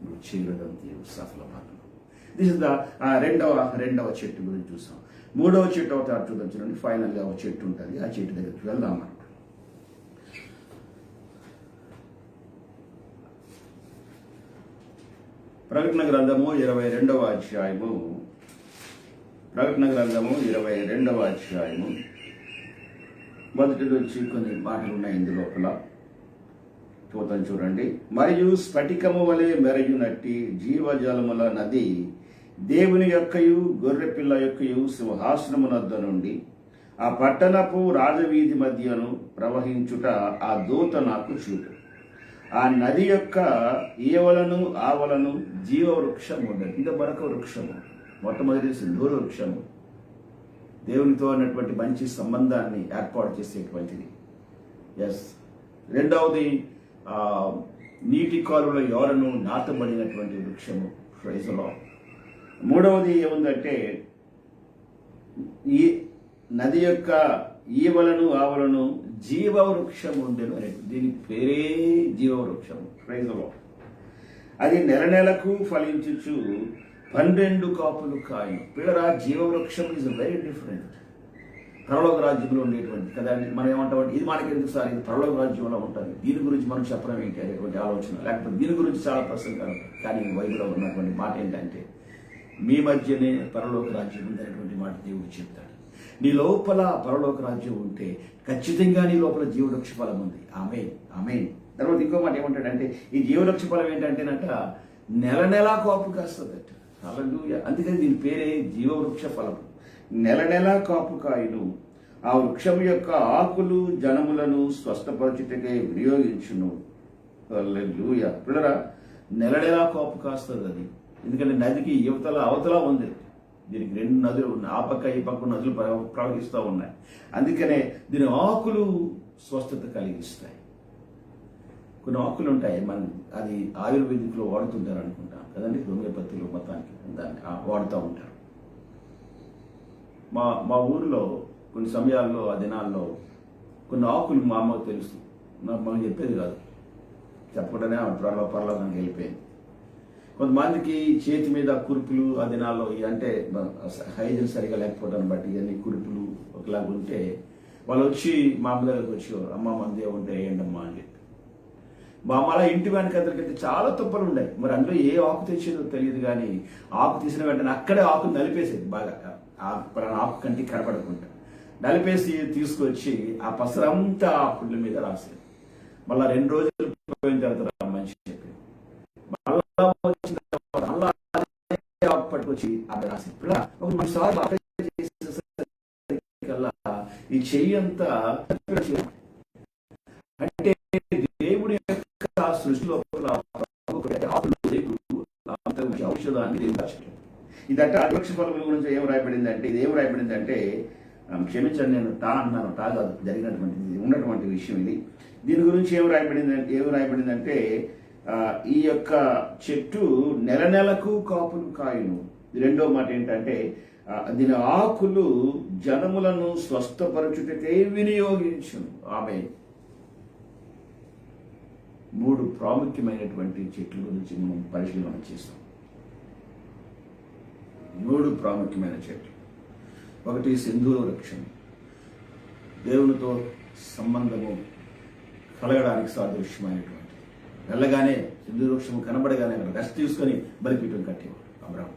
నువ్వు చేయదంతే సఫలమగును. దిస్ ఇస్ ద రెండవ చెట్టు గురించి చూసాం. మూడవ చెట్టు అవుతారు చూద్దాం. చూడండి, ఫైనల్ గా ఒక చెట్టు ఉంటుంది. ఆ చెట్టు దగ్గరికి వెళ్దాం మనం. ప్రకటన గ్రంథము 22వ అధ్యాయము. ప్రకటన గ్రంథము 22వ అధ్యాయము మొదటి నుంచి కొన్ని మాటలు ఉన్నాయి ఇందు లోపల. చూద్దాం చూడండి. మరియు స్ఫటికము వలె మెరయునట్టి జీవజలముల నది దేవుని యొక్కయు గొర్రెపిల్ల యొక్కయు సింహాసనమునద్ద నుండి ఆ పట్టణపు రాజవీధి మధ్యను ప్రవహించుట ఆ దూత నాకు చూపు. ఆ నది యొక్క ఈవలను ఆవలను జీవవృక్షము ఉన్నది. ఇది మరొక వృక్షము. మొట్టమొదటి సింధూర వృక్షము, దేవునితో ఉన్నటువంటి మంచి సంబంధాన్ని ఏర్పాటు చేసేటువంటిది. ఎస్. రెండవది నీటి కాలువల యోరను నాటబడినటువంటి వృక్షము. Praise lord. మూడవది ఏముందంటే ఈ నది యొక్క ఈవలను ఆవలను జీవవృక్షము ఉండెను అనే, దీని పేరే జీవవృక్షము. Praise lord. అది నెలకు ఫలించుచు 12 కాపులు కాయను. పిల్లరా, జీవవృక్షం ఈజ్ వెరీ డిఫరెంట్. పరలోక రాజ్యంలో ఉండేటువంటి కదా, మనం ఏమంటామంటే ఇది మనకి ఎందుకు సార్, ఇది పరలోక రాజ్యంలో ఉంటుంది, దీని గురించి మనం చెప్పడం ఏంటి అనేటువంటి ఆలోచన, లేకపోతే దీని గురించి చాలా ప్రసంగాలు. కానీ బైబిల్లో ఉన్నటువంటి మాట ఏంటంటే మీ మధ్యనే పరలోక రాజ్యం ఉందనేటువంటి మాట దేవుడు చెప్తాడు. నీ లోపల పరలోక రాజ్యం ఉంటే ఖచ్చితంగా నీ లోపల జీవవృక్ష ఫలం ఉంది. ఆమేన్, ఆమేన్. తర్వాత ఇంకో మాట ఏమంటాడంటే ఈ జీవవృక్ష ఫలం ఏంటంటేనట నెల కాపు కాస్తుందట. హల్లెలూయా. అందుకని దీని పేరే జీవవృక్ష ఫలం. నెల కాపు కాయను. ఆ వృక్షము యొక్క ఆకులు జనములను స్వస్థపరచుటకై వినియోగించును. హల్లెలూయా. పిల్లరా, నెల కాపు కాస్తుంది అది. ఎందుకంటే నదికి అవతల ఉంది. దీనికి 2 నదులు ఉన్నాయి, ఆ పక్క ఈ పక్క నదులు ప్రవహిస్తూ ఉన్నాయి. అందుకనే దీని ఆకులు స్వస్థత కలిగిస్తాయి. కొన్ని ఆకులు ఉంటాయి, మనం అది ఆయుర్వేదిక్లో వాడుతుంటారు అనుకుంటాం కదండి, హోమియోపతిలో మొత్తానికి దాన్ని వాడుతూ ఉంటారు. మా ఊరిలో కొన్ని సమయాల్లో ఆ దినాల్లో కొన్ని ఆకులు మా అమ్మకు తెలుసు, మాకు చెప్పేది కాదు, చెప్పకుండానే పర్లోకానికి వెళ్ళిపోయింది. కొంతమందికి చేతి మీద కురుపులు ఆ దినాల్లో అంటే హైజీన్ సరిగా లేకపోవడాన్ని బట్టి ఇవన్నీ కురుపులు ఒకలాగా ఉంటే వాళ్ళు వచ్చి మా అమ్మ దగ్గరకు వచ్చి, అమ్మ మంది ఉంటే వేయండి అమ్మా అని చెప్పి. అలా ఇంటి వెనక ఎదురుకెళ్తే చాలా తుప్పలు ఉన్నాయి. మరి అందులో ఏ ఆకు తెచ్చేదో తెలియదు, కానీ ఆకు తీసిన వెంటనే అక్కడే ఆకు నలిపేసేది బాగా, ఆకు కంటికి కనపడకుండా నలిపేసి తీసుకొచ్చి ఆ పసరంతా ఆ పుల్ల మీద రాసేది. మళ్ళా 2 రోజులు పోయిన తర్వాత మనిషి చెప్పి మళ్ళా వచ్చిన తర్వాత మళ్ళా ఆకు పట్టుకొచ్చి అక్కడ రాసి ఒక 3 సార్లు ఈ చెయ్యి అంతా అంటే దేవుడి యొక్క సృష్టిలో ఔషధాన్ని ఇదంటే అధ్యక్ష ఫలముల గురించి ఏం రాయబడింది అంటే, ఇది ఏం రాయబడింది అంటే, క్షమించండి నేను అన్నాను, కాదు జరిగినటువంటిది ఉన్నటువంటి విషయం ఇది. దీని గురించి ఏం రాయబడిందంటే ఈ యొక్క చెట్టు నెలకు కాపులు కాయును. రెండో మాట ఏంటంటే దీని ఆకులు జనములను స్వస్థపరచుటకే వినియోగించును. ఆమె 3 ప్రాముఖ్యమైనటువంటి చెట్ల గురించి మనం పరిశీలన చేస్తాం. 3 ప్రాముఖ్యమైన చెట్లు. ఒకటి సింధూర వృక్షం, దేవునితో సంబంధము కలగడానికి సాదృశ్యమైనటువంటి. వెళ్ళగానే సింధూర వృక్షం కనబడగానే రెస్ట్ తీసుకొని బలిపీఠం కట్టేవాడు అబ్రాహాము.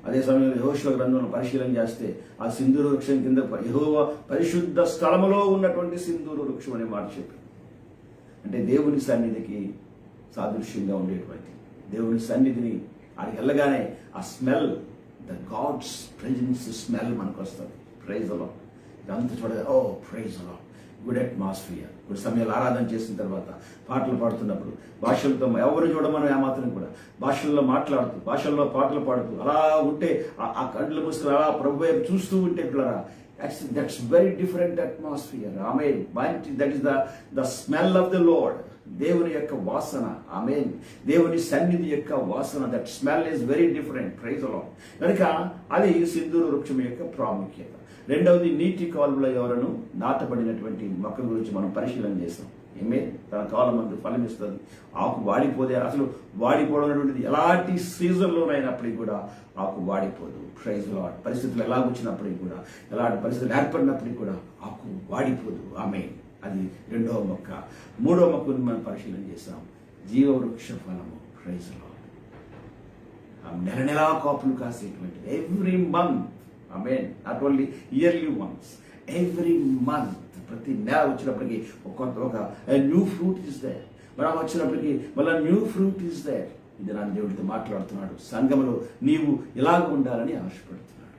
అదే సమయంలో యెహోషువ గ్రంథంలో పరిశీలన చేస్తే ఆ సింధూర వృక్షం కింద యెహోవా పరిశుద్ధ స్థలములో ఉన్నటువంటి సింధూర వృక్షం అనే మాట చెప్పారు. అంటే దేవుని సన్నిధికి సాదృశ్యంగా ఉండేటువంటి, దేవుని సన్నిధిని అది వెళ్ళగానే ఆ smell, the God's presence smell మనకు వస్తుంది. Praise the Lord. ఇదంతా చూడగా ఓ praise the Lord, good atmosphere. కొన్ని సమయాలు ఆరాధన చేసిన తర్వాత పాటలు పాడుతున్నప్పుడు భాషలతో ఎవరు చూడమని ఏమాత్రం కూడా భాషల్లో మాట్లాడుతూ, భాషల్లో పాటలు పాడుతూ అలా ఉంటే ఆ కళ్ళు మూసుకుని అలా ప్రభు వైపు చూస్తూ ఉంటే పిల్లరా, దట్స్ వెరీ డిఫరెంట్ అట్మాస్ఫియర్. ఆమేన్. That is the smell of the lord. దేవుని యొక్క వాసన. ఆమేన్. దేవుని సన్నిధి యొక్క వాసన. That smell is very different. Praise the lord. కనుక అది సింధూర వృక్షం యొక్క ప్రాముఖ్యత. రెండవది నీటి కాలువలో ఎవరను నాటబడినటువంటి మొక్క గురించి మనం పరిశీలన చేస్తాం. ఏమే తన కాలం మందు ఫలమిస్తుంది, ఆకు వాడిపోదే. అసలు వాడిపోవడం అనేటువంటిది ఎలాంటి సీజన్లోనైనప్పటికీ కూడా ఆకు వాడిపోదు. Praise the lord. పరిస్థితులు ఎలాగొచ్చినప్పటికీ కూడా, ఎలాంటి పరిస్థితులు ఏర్పడినప్పటికీ కూడా ఆకు వాడిపోదు. ఆమేన్. అది రెండవ మొక్క. మూడవ మొక్కను మనం పరిశీలన చేస్తాం, జీవవృక్ష ఫలము. Praise the Lord. నెల కాపులు కాసేటువంటిది. Every month. ఆమేన్. Not only yearly once, every month. ప్రతి నెల వచ్చినప్పటికీ ఒక న్యూ ఫ్రూట్ ఇస్ దేర్. మనం వచ్చినప్పటికీ మళ్ళీ న్యూ ఫ్రూట్ ఇస్ దేర్. ఇది నా దేవుడితో మాట్లాడుతున్నాడు. సంఘములో నీవు ఇలాగ ఉండాలని ఆశపడుతున్నాడు.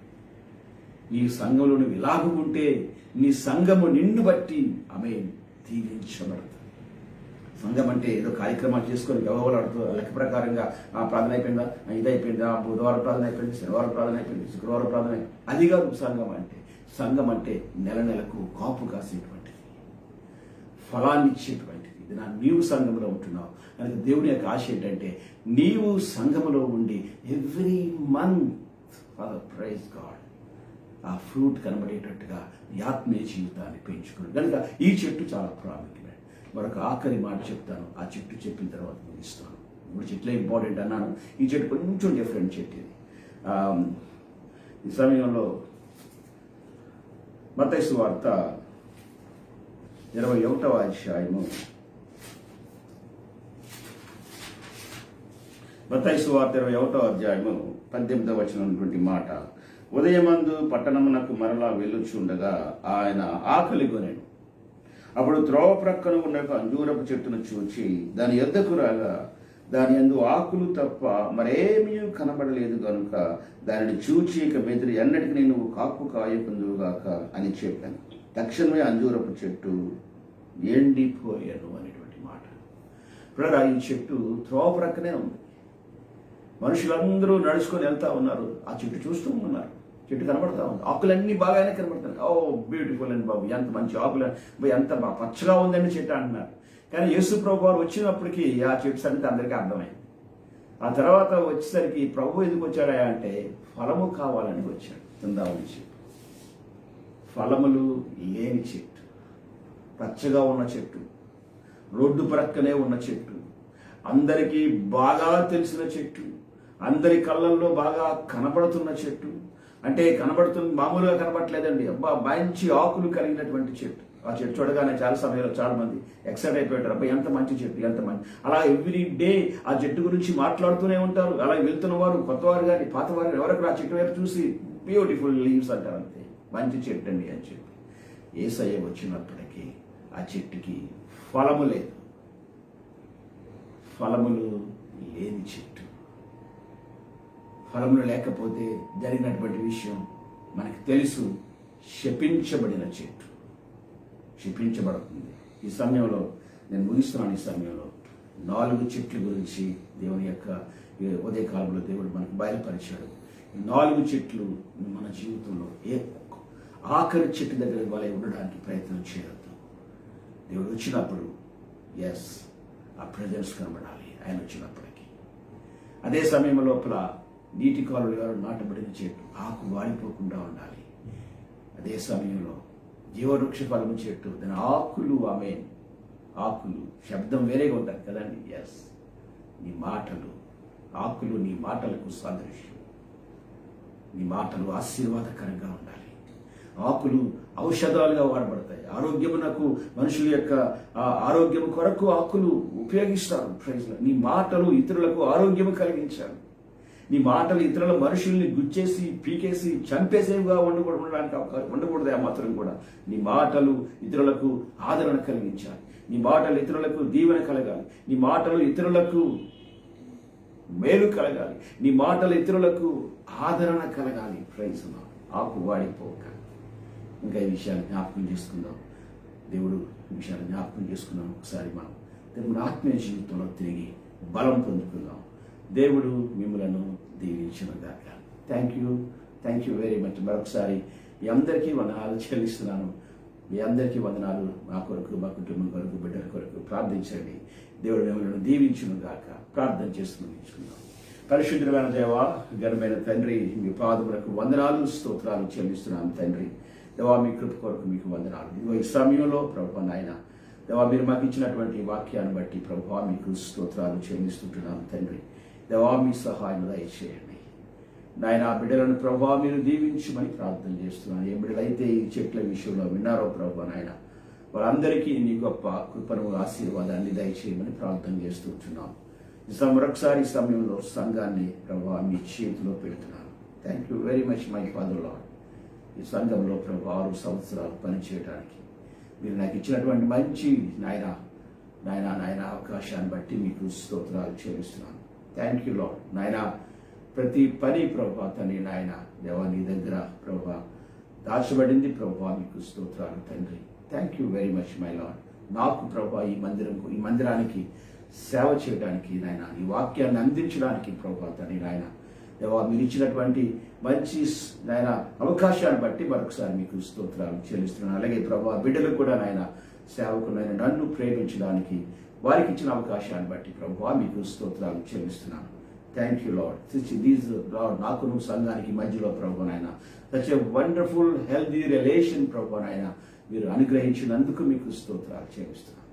నీ సంఘంలో నువ్వు ఇలాగ ఉంటే నీ సంఘము నిన్ను బట్టి ఆమేన్ దీవించబడుతుంది. సంఘం అంటే ఏదో కార్యక్రమాలు చేసుకొని వ్యవహారాడుతూ లెక్క ప్రకారంగా ప్రార్థన అయిపోయిందా, ఇదైపోయిందా, బుధవారం ప్రార్థన అయిపోయింది, శనివారం ప్రార్థన అయిపోయింది, శుక్రవారం ప్రార్థన అయిపోయింది. అది కాదు సంఘం అంటే. సంఘం అంటే నెలకు కాపు కాసేటువంటిది, ఫలాన్ని ఇచ్చేటువంటిది. ఇది నీవు సంఘంలో ఉంటున్నావు. కనుక దేవుని యొక్క ఆశ ఏంటంటే నీవు సంఘములో ఉండి every month father praise God ఆ ఫ్రూట్ కనబడేటట్టుగా నీ ఆత్మీయ జీవితాన్ని పెంచుకుని. కనుక ఈ చెట్టు చాలా ప్రాముఖ్యమైనది. మరొక ఆఖరి మాట చెప్తాను, ఆ చెట్టు చెప్పిన తర్వాత ముగిస్తాను. 3 చెట్లే ఇంపార్టెంట్ అన్నాను. ఈ చెట్టు కొంచెం డిఫరెంట్ చెట్టు ఇది. ఈ సమయంలో మత్తయి సువార్త 21వ అధ్యాయము, మత్తయి సువార్త 21వ అధ్యాయము 18వ వచనం మాట, ఉదయమందు పట్టణమునకు మరలా వెళ్ళుచుండగా ఆయన ఆకలి కొనెను. అప్పుడు త్రోవ ప్రక్కన ఉన్న అంజూరపు చెట్టును చూచి దాని యొద్దకు రాగా దాని యందు ఆకులు తప్ప మరేమీ కనబడలేదు కనుక దానిని చూచి ఇక మెదిరి ఎన్నటికి నువ్వు కాపు కాయకుందువుగాక అని చెప్పాను. తక్షణమే అంజూరపు చెట్టు ఎండిపోయాను అనేటువంటి మాట. ఇప్పుడు ఈ చెట్టు త్రోవ ప్రక్కనే ఉంది. మనుషులందరూ నడుచుకొని వెళ్తా ఉన్నారు, ఆ చెట్టు చూస్తూ ఉన్నారు. చెట్టు కనబడతా ఉంది, ఆకులన్నీ బాగానే కనబడుతున్నాయి. ఓ బ్యూటిఫుల్ అండి బాబు, ఎంత మంచి ఆకులు, ఎంత పచ్చగా ఉందండి చెట్టు అంటున్నారు. కానీ యేసు ప్రభు వారు వచ్చినప్పటికీ ఆ చెట్టు సంగతి అందరికీ అర్థమైంది. ఆ తర్వాత వచ్చేసరికి ప్రభు ఎందుకు వచ్చాడా అంటే ఫలము కావాలని వచ్చాడు. తిందామని చెట్టు, ఫలములు లేని చెట్టు, పచ్చగా ఉన్న చెట్టు, రోడ్డు ప్రక్కనే ఉన్న చెట్టు, అందరికీ బాగా తెలిసిన చెట్టు, అందరి కళ్ళల్లో బాగా కనబడుతున్న చెట్టు. అంటే కనబడుతుంది, మామూలుగా కనబడట్లేదండి, అబ్బా మంచి ఆకులు కలిగినటువంటి చెట్టు. ఆ చెట్టు చూడగానే చాలా సమయంలో చాలా మంది ఎక్సైట్ అయిపోయారు, అబ్బాయి ఎంత మంచి చెట్టు, ఎంత మంచి. అలా ఎవ్రీ డే ఆ చెట్టు గురించి మాట్లాడుతూనే ఉంటారు. అలా వెళ్తున్న వారు, కొత్తవారు కానీ పాతవారు కానీ ఎవరికి ఆ చెట్టు వైపు చూసి బ్యూటిఫుల్ లీవ్స్ అంటారు, అంతే, మంచి చెట్టు అండి అని చెప్పి. యేసయ్య వచ్చినప్పటికీ ఆ చెట్టుకి ఫలము లేదు, ఫలములు లేని చెట్టు. ఫలములు లేకపోతే జరిగినటువంటి విషయం మనకు తెలుసు, శపించబడిన చెట్టు, శపించబడుతుంది. ఈ సమయంలో నేను ముగిస్తున్నాను. ఈ సమయంలో 4 చెట్ల గురించి దేవుని యొక్క ఉదయకాలంలో దేవుడు మనకు బయలుపరిచాడు. 4 చెట్లు మన జీవితంలో ఆఖరి చెట్టు దగ్గర వాళ్ళ ఉండడానికి ప్రయత్నం చేయొద్దు. దేవుడు వచ్చినప్పుడు ఆ ప్రజెన్స్ కనబడాలి ఆయన వచ్చినప్పటికీ. అదే సమయం లోపల నీటి కాలువలు నాటబడిన చెట్టు ఆకు వాడిపోకుండా ఉండాలి. అదే సమయంలో జీవవృక్ష ఫలము చెట్టు, దాని ఆకులు ఆకులు శబ్దం వేరేగా ఉంటుంది కదండి. నీ మాటలు, ఆకులు నీ మాటలకు సాదృశ్యం. నీ మాటలు ఆశీర్వాదకరంగా ఉండాలి. ఆకులు ఔషధాలుగా వాడబడతాయి. ఆరోగ్యమునకు, మనుషుల యొక్క ఆరోగ్యం కొరకు ఆకులు ఉపయోగిస్తారు. నీ మాటలు ఇతరులకు ఆరోగ్యము కలిగించాలి. నీ మాటలు ఇతరుల మనుషుల్ని గుచ్చేసి, పీకేసి, చంపేసేవిగా ఉండకూడదు. ఆ మాత్రం కూడా నీ మాటలు ఇతరులకు ఆదరణ కలిగించాలి. నీ మాటలు ఇతరులకు దీవెన కలగాలి. నీ మాటలు ఇతరులకు మేలు కలగాలి. నీ మాటలు ఇతరులకు ఆదరణ కలగాలి. ప్రైజ్ ఆకు వాడిపోక. ఇంకా ఈ విషయాన్ని జ్ఞాపకం చేసుకుందాం. దేవుడు ఈ విషయాన్ని జ్ఞాపకం చేసుకుందాం. ఒకసారి మనం దేవుడు ఆత్మీయ జీవితంలో తిరిగి బలం పొందుకుందాం. దేవుడు మిమ్మలను దీవించునుగాక. Thank you very much. మరొకసారి మీ అందరికీ వందనాలు చెల్లిస్తున్నాను. మీ అందరికీ వందనాలు. మా కొరకు, మా కుటుంబం కొరకు, బిడ్డల కొరకు ప్రార్థించండి. దేవుడు మిమ్మల్ని దీవించునుగాక. ప్రార్థన చేస్తూ ముగించుకుందాం. పరిశుద్ధమైన దేవా, ఘనమైన తండ్రి, మీ పాదములకు వందనాలు, స్తోత్రాలు చెల్లిస్తున్నాను తండ్రి. దేవా, మీ కృప కొరకు మీకు వందనాలు. ఇదిగో ఈ సమయంలో ప్రభువా నాయన, దేవా మీరు మాకు ఇచ్చినటువంటి వాక్యాన్ని బట్టి ప్రభువా మీకు స్తోత్రాలు చెల్లిస్తుంటున్నాను తండ్రి. దేవా మీ సహాయం దయచేయండి నాయన. బిడ్డలను ప్రభువా మీరు దీవించమని ప్రార్థన చేస్తున్నాను. ఏ బిడ్డలైతే ఈ చెట్ల విషయంలో విన్నారో ప్రభువా నాయన, వాళ్ళందరికీ నీ గొప్ప కృపను, ఆశీర్వాదాన్ని దయచేయమని ప్రార్థన చేస్తుంటున్నాం. మరొకసారి ఈ సమయంలో సంఘాన్ని ప్రభువా మీ చేతిలో పెడుతున్నాను. Thank you very much my father lord. ఈ సంఘంలో ప్రభు 6 సంవత్సరాలు పనిచేయడానికి మీరు నాకు ఇచ్చినటువంటి మంచి నాయన అవకాశాన్ని బట్టి మీకు స్తోత్రాలు చెల్లిస్తున్నాను. Thank you lord. నాయన ప్రతి పని ప్రభు తండ్రి నాయన దేవా నీ దగ్గర ప్రభు దాచబడింది ప్రభు, మీకు స్తోత్రాలు తండ్రి. Thank you very much my lord. నాకు ప్రభు ఈ మందిరానికి సేవ చేయడానికి నాయన, ఈ వాక్యాన్ని అందించడానికి ప్రభు తండ్రి నాయన దేవా మీరు ఇచ్చినటువంటి మంచి నాయన అవకాశాన్ని బట్టి మరొకసారి మీకు స్తోత్రాలు చెల్లిస్తున్నాను. అలాగే ప్రభు బిడ్డలకు కూడా నాయన సేవకులైన నన్ను ప్రేమించడానికి వారికి ఇచ్చిన అవకాశాన్ని బట్టి ప్రభు మీకు స్తోత్రాలు చెల్లిస్తున్నాను. Thank you Lord. These Lord నాకును సంఘానికి మధ్యలో ప్రభు నాయన such a wonderful healthy relation ప్రభు నాయన మీరు అనుగ్రహించినందుకు మీకు స్తోత్రాలు చెల్లిస్తున్నాను.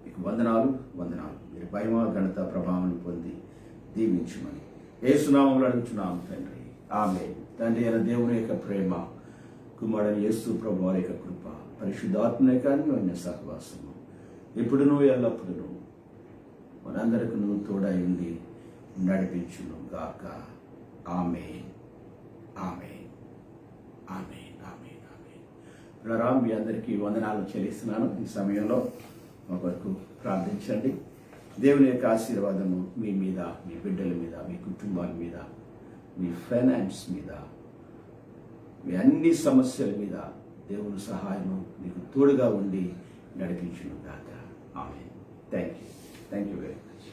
మీకు వందనాలు. మీరు మహిమ, ఘనత, ప్రభావం పొంది దీవించమని యేసునామములో అడుగుచున్నాము తండ్రి. ఆమేన్. తండ్రి అయిన దేవుని యొక్క ప్రేమ, కుమారుడైన యేసు ప్రభువు వారి యొక్క కృప, పరిశుద్ధాత్మ యొక్క అన్యోన్య సహవాసము ఎప్పుడునూ ఎల్లప్పుడూ మనందరికి తోడై ఉండి నడిపించును గాక. ఆమేన్. మీ అందరికీ వందనాలు చెల్లిస్తున్నాను. ఈ సమయంలో మా కొరకు ప్రార్థించండి. దేవుని యొక్క ఆశీర్వాదము మీ మీద, మీ బిడ్డల మీద, మీ కుటుంబాల మీద, మీ ఫైనాన్స్ మీద, మీ అన్ని సమస్యల మీద దేవుని సహాయము మీకు తోడుగా ఉండి నడిపించును గాక. ఆమేన్. Thank you very much.